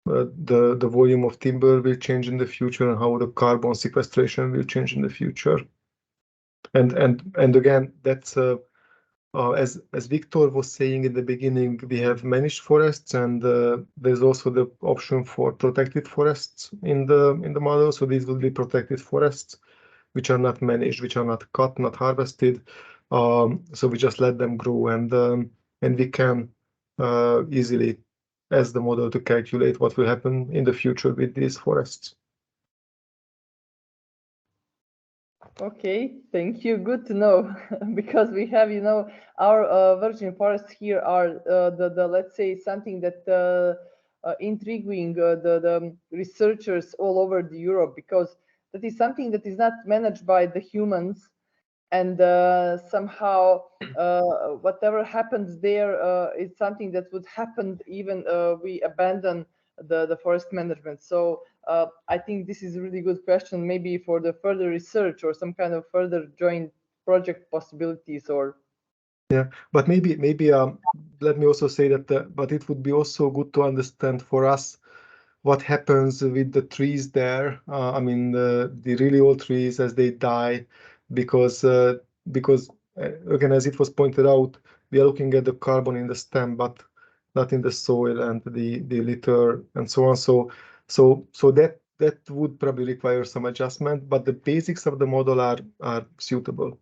the volume of timber will change in the future and how the carbon sequestration will change in the future. And again, that's as Victor was saying in the beginning, we have managed forests, and there's also the option for protected forests in the model. So these will be protected forests, which are not managed, which are not cut, not harvested. So we just let them grow, and we can easily ask the model to calculate what will happen in the future with these forests. Okay, thank you. Good to know, because we have, our virgin forests here are the let's say something that intriguing the researchers all over Europe, because that is something that is not managed by the humans, and somehow whatever happens there is something that would happen even we abandon the forest management. So I think this is a really good question, maybe for the further research or some kind of further joint project possibilities. Or yeah, but maybe let me also say that but it would be also good to understand for us what happens with the trees there. I mean the really old trees as they die, because again, as it was pointed out, we are looking at the carbon in the stem, but not in the soil and the litter and so on. So that would probably require some adjustment, but the basics of the model are suitable.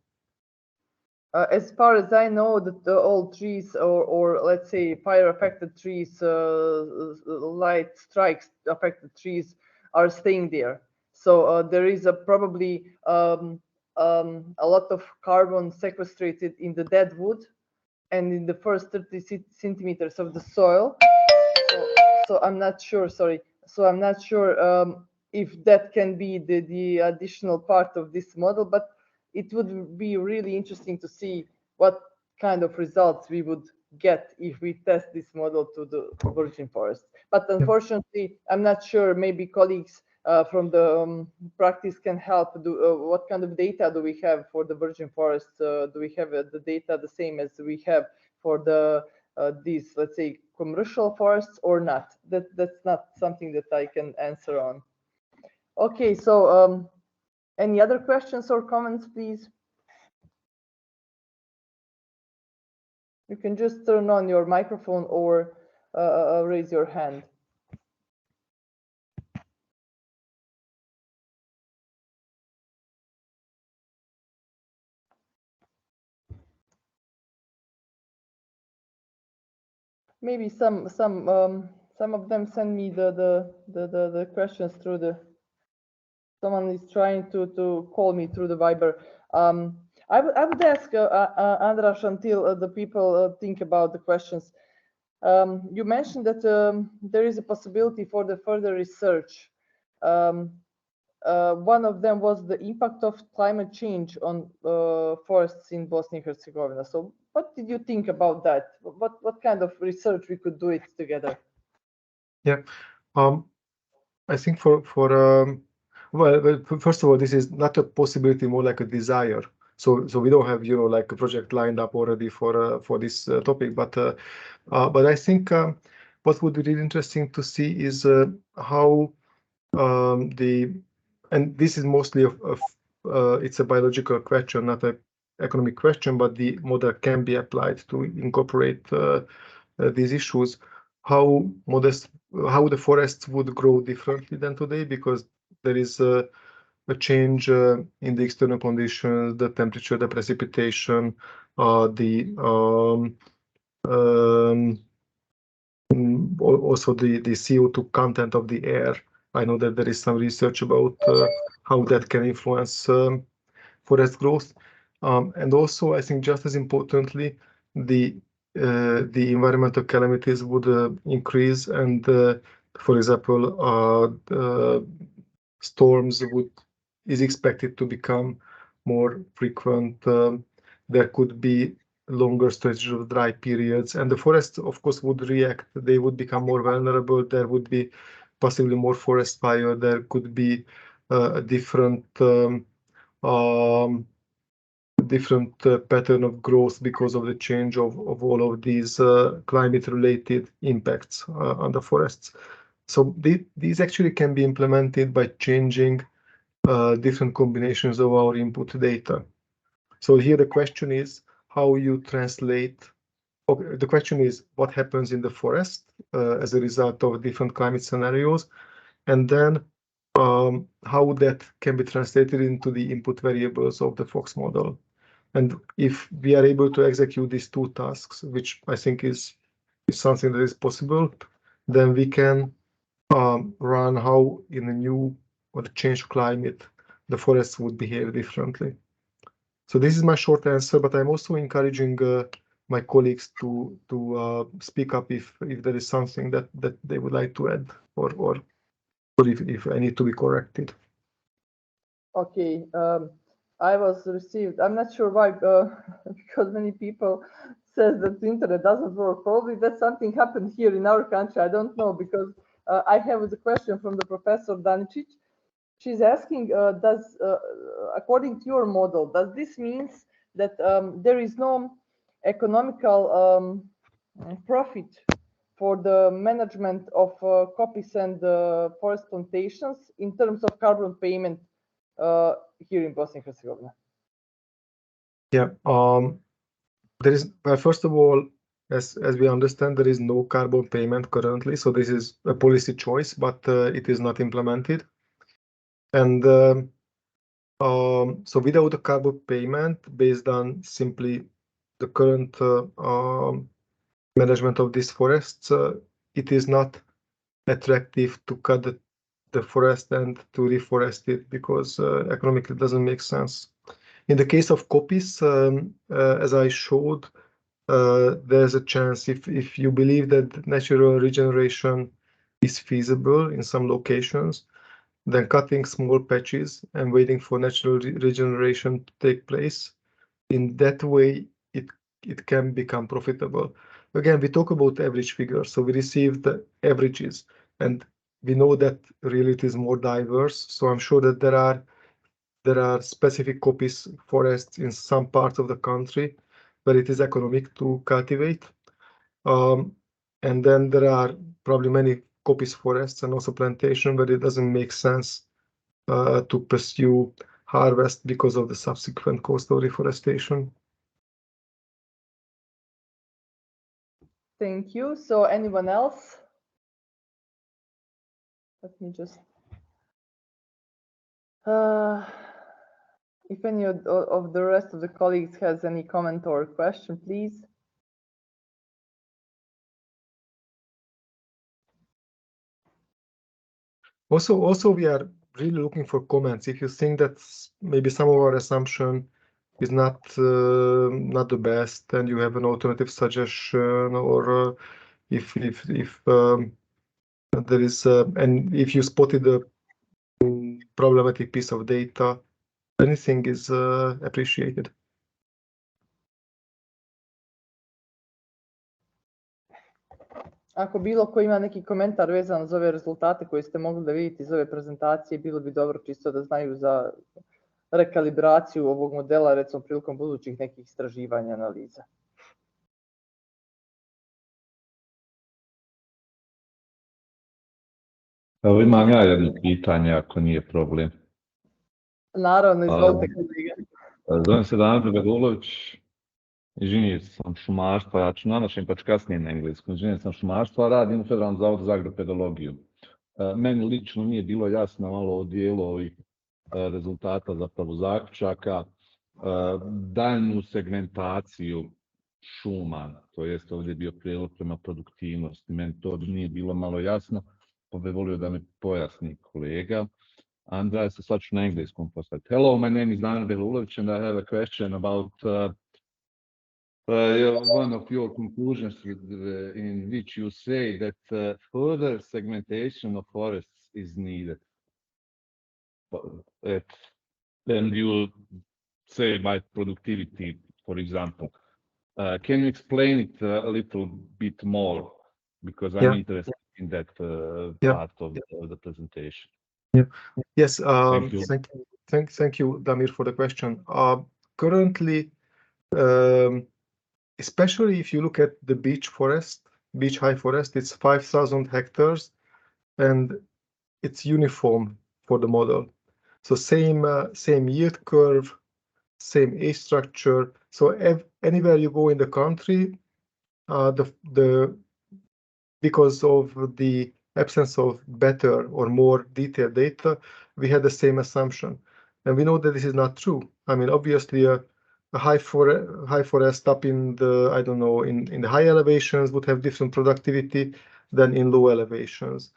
As far as I know, that the old trees or let's say fire affected trees, light strikes affected trees are staying there. So there is probably a lot of carbon sequestrated in the dead wood and in the first 30 centimeters of the soil. So I'm not sure, sorry. So I'm not sure if that can be the additional part of this model, but it would be really interesting to see what kind of results we would get if we test this model to the virgin forest. But unfortunately, I'm not sure, maybe colleagues from the practice can help. What kind of data do we have for the virgin forest? Do we have the data the same as we have for the these, let's say, commercial forests or not? That's not something that I can answer on. Okay, so any other questions or comments, please? You can just turn on your microphone or raise your hand. maybe some of them send me the questions through the. Someone is trying to call me through the Viber. I would ask Andras until the people think about the questions. You mentioned that there is a possibility for the further research. One of them was the impact of climate change on forests in Bosnia-Herzegovina. So what did you think about that? What kind of research we could do it together? Yeah, I think well, first of all, this is not a possibility, more like a desire. So we don't have, like a project lined up already for this topic, but I think what would be really interesting to see is how and this is mostly it's a biological question, not an economic question, but the model can be applied to incorporate these issues. How the forests would grow differently than today, because there is a change in the external conditions, the temperature, the precipitation, also the CO2 content of the air. I know that there is some research about how that can influence forest growth, and also I think just as importantly, the environmental calamities would increase, and for example, storms is expected to become more frequent. There could be longer stretches of dry periods, and the forests, of course, would react. They would become more vulnerable. There would be possibly more forest fire. There could be a different pattern of growth because of the change of all of these climate-related impacts on the forests. So these actually can be implemented by changing different combinations of our input data. So here the question is how you translate. Okay, the question is what happens in the forest as a result of different climate scenarios, and then how that can be translated into the input variables of the FOX model. And if we are able to execute these two tasks, which I think is something that is possible, then we can run how in a new or a changed climate the forests would behave differently. So this is my short answer, but I'm also encouraging my colleagues to speak up if there is something that they would like to add, or if I need to be corrected. Okay, I was received. I'm not sure why, because many people says that the internet doesn't work. Probably that something happened here in our country. I don't know, because I have the question from the Professor Danicic. She's asking, according to your model, does this mean that there is no economical profit for the management of copies and forest plantations in terms of carbon payment here in Bosnia-Herzegovina? Yeah, there is, well, first of all, as we understand, there is no carbon payment currently, so this is a policy choice, but it is not implemented. And so without a carbon payment, based on simply the current management of these forests, it is not attractive to cut the forest and to reforest it, because economically it doesn't make sense. In the case of copies, as I showed, there's a chance if you believe that natural regeneration is feasible in some locations, then cutting small patches and waiting for natural regeneration to take place. In that way, it can become profitable. Again, we talk about average figures, so we receive the averages, and we know that reality is more diverse. So I'm sure that there are specific copies forests in some parts of the country where it is economic to cultivate, and then there are probably many copies forests and also plantation where it doesn't make sense to pursue harvest because of the subsequent cost of reforestation. Thank you. So anyone else? Let me just if any of the rest of the colleagues has any comment or question, please. Also, we are really looking for comments. If you think that maybe some of our assumption is not the best, and you have an alternative suggestion, or if there is and if you spotted a problematic piece of data, anything is appreciated. Ako bilo ko ima neki komentar vezan za ove rezultate koje ste mogli da vidite iz ove prezentacije, bilo bi dobro čisto da znaju za rekalibraciju ovog modela, recimo prilikom budućih nekih istraživanja, analiza. Evo imam ja jedno pitanje, ako nije problem. Naravno, izvolite kolega. Zovem se Damir Begulović, inženjer sam šumarstva, ja ću na našem pa ću kasnije na engleskom, inženjer sam šumarstva, radim u Federalnom zavodu za agropedologiju. Meni lično nije bilo jasno malo o dijelu ovih rezultata, zapravo zaključaka, daljnju segmentaciju šuma, to jest ovdje je bio prilog prema produktivnosti, meni to nije bilo malo jasno, pa bih volio da mi pojasni kolega. Andrea, so sad ću na engleskom postaviti. Hello, my name is Damir Begulović and I have a question about one of your conclusions in which you say that further segmentation of forests is needed. And you say by productivity, for example. Can you explain it a little bit more? Because I'm interested in that part of the presentation. Yes, Thank you, Damir, for the question. Currently, especially if you look at the beech high forest, it's 5,000 hectares, and it's uniform for the model. So same yield curve, same age structure. So anywhere you go in the country, because of the absence of better or more detailed data, we had the same assumption, and we know that this is not true. I mean, obviously, a high forest up in the, I don't know, in the high elevations would have different productivity than in low elevations.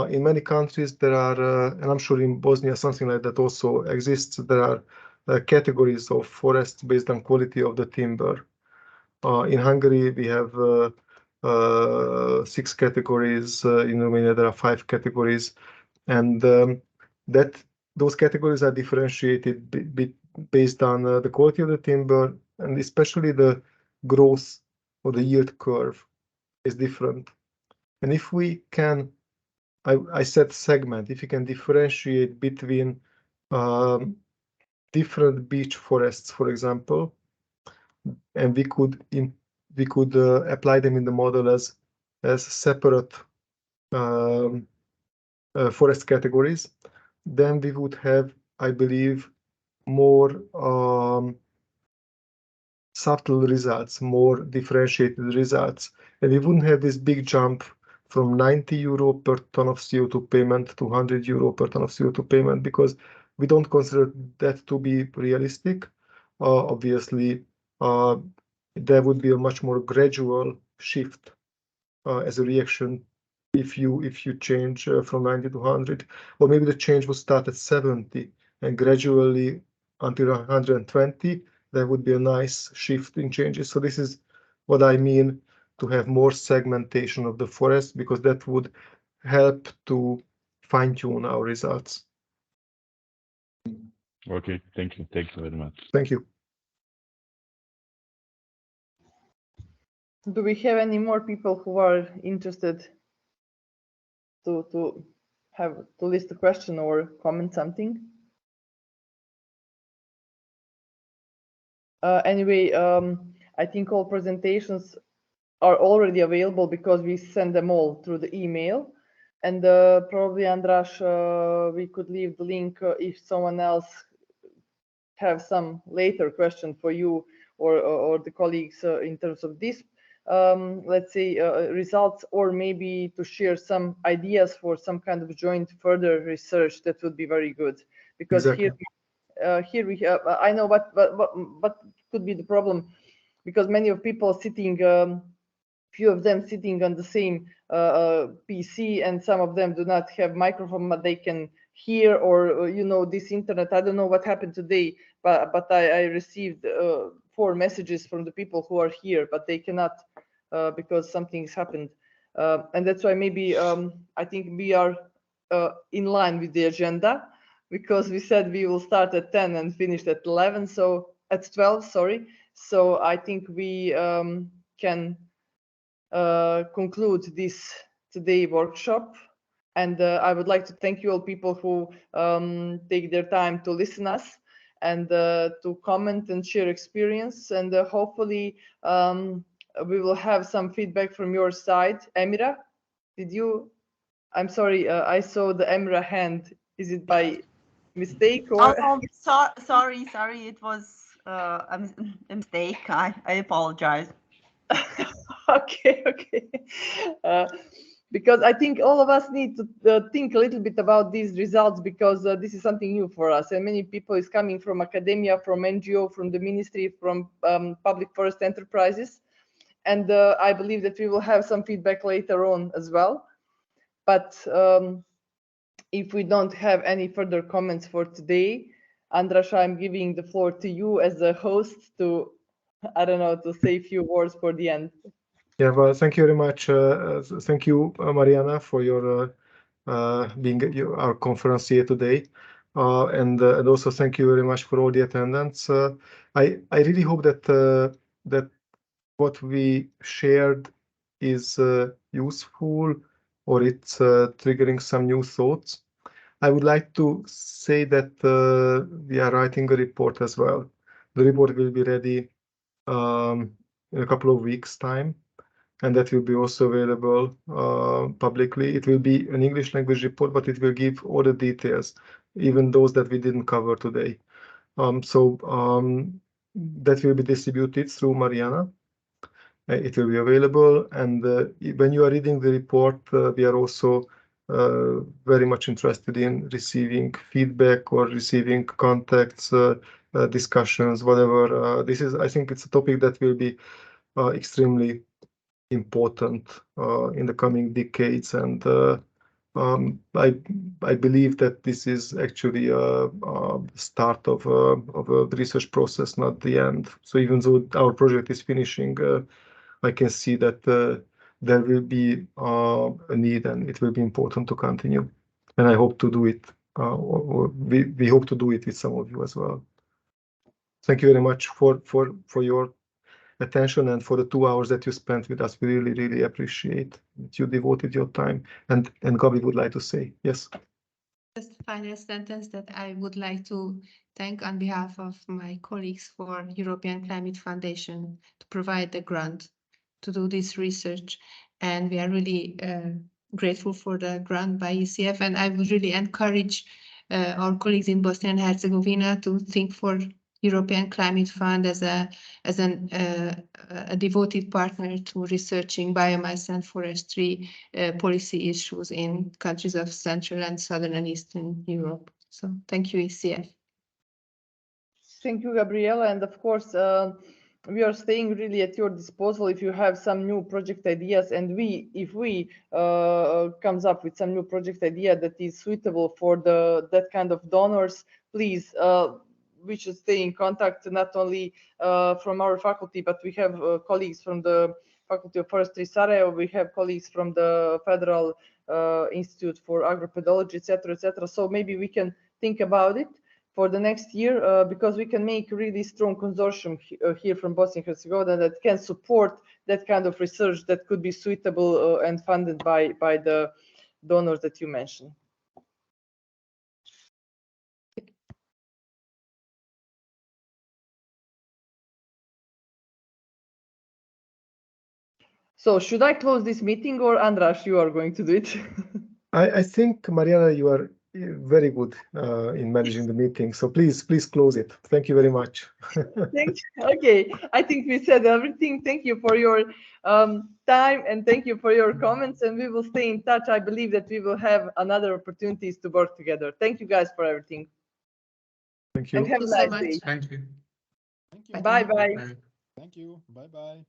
In many countries there are, and I'm sure in Bosnia something like that also exists, there are categories of forests based on quality of the timber. In Hungary we have 6 categories. In Romania there are 5 categories, and those categories are differentiated based on the quality of the timber, and especially the growth or the yield curve is different. And if we can, I said segment, if you can differentiate between different beech forests, for example, and we could apply them in the model as separate forest categories, then we would have, I believe, more subtle results, more differentiated results, and we wouldn't have this big jump from 90 euro per ton of CO2 payment to 100 euro per ton of CO2 payment, because we don't consider that to be realistic. Obviously, there would be a much more gradual shift as a reaction if you change from 90 to 100, or maybe the change would start at 70 and gradually until 120. There would be a nice shift in changes. So this is what I mean to have more segmentation of the forest, because that would help to fine-tune our results. Okay, thank you very much. Thank you. Do we have any more people who are interested to list a question or comment something? Anyway, I think all presentations are already available because we send them all through the email, and probably, Andras, we could leave the link if someone else have some later question for you or the colleagues in terms of this, let's say, results, or maybe to share some ideas for some kind of joint further research. That would be very good, because exactly. Here we have, I know what could be the problem, because many of people sitting few of them sitting on the same PC, and some of them do not have microphone, but they can hear, or you know, this internet. I don't know what happened today, but I received 4 messages from the people who are here, but they cannot because something's happened, and that's why maybe I think we are in line with the agenda, because we said we will start at 10 and finish at 11, so at 12, sorry. So I think we can conclude this today workshop, and I would like to thank you all people who take their time to listen us and to comment and share experience, and hopefully we will have some feedback from your side. Emira, did you? I'm sorry, I saw the Emira hand. Is it by mistake or? Oh, sorry, it was a mistake. I apologize. Okay. Because I think all of us need to think a little bit about these results, because this is something new for us, and many people is coming from academia, from NGO, from the ministry, from public forest enterprises, and I believe that we will have some feedback later on as well. But if we don't have any further comments for today, Andras, I'm giving the floor to you as a host to, I don't know, to say a few words for the end. Yeah, well, thank you very much. Thank you, Mariana, for your being at our conference here today. And also thank you very much for all the attendance. I really hope that that what we shared is useful, or it's triggering some new thoughts. I would like to say that we are writing a report as well. The report will be ready in a couple of weeks' time, and that will be also available publicly. It will be an English language report, but it will give all the details, even those that we didn't cover today. That will be distributed through Mariana. It will be available, and when you are reading the report, we are also very much interested in receiving feedback or receiving contacts, discussions, whatever. I think it's a topic that will be extremely important in the coming decades, and I believe that this is actually a start of a research process, not the end. So even though our project is finishing, I can see that there will be a need, and it will be important to continue. And I hope to do it, or we hope to do it with some of you as well. Thank you very much for your attention and for the 2 hours that you spent with us. We really appreciate that you devoted your time. And Gabi would like to say, yes. Just a final sentence that I would like to thank on behalf of my colleagues for European Climate Foundation to provide the grant to do this research. And we are really grateful for the grant by ECF. And I would really encourage our colleagues in Bosnia and Herzegovina to think for European Climate Fund as a devoted partner to researching biomass and forestry policy issues in countries of Central and Southern and Eastern Europe. So thank you, ECF. Thank you, Gabriela. And of course, we are staying really at your disposal if you have some new project ideas, and if we comes up with some new project idea that is suitable for that kind of donors, please, we should stay in contact, not only from our faculty, but we have colleagues from the Faculty of Forestry Sarajevo, we have colleagues from the Federal Institute for Agropedology, etc. So maybe we can think about it for the next year, because we can make really strong consortium here from Bosnia-Herzegovina that can support that kind of research that could be suitable and funded by the donors that you mentioned. So should I close this meeting, or Andras, you are going to do it? I think, Mariana, you are very good in managing the meeting. So please close it. Thank you very much. Thank you. Okay, I think we said everything. Thank you for your time, and thank you for your comments, and we will stay in touch. I believe that we will have another opportunities to work together. Thank you guys for everything. Thank you. And have a nice day. Thank you. Thank you. Bye. Thank you. Bye-bye.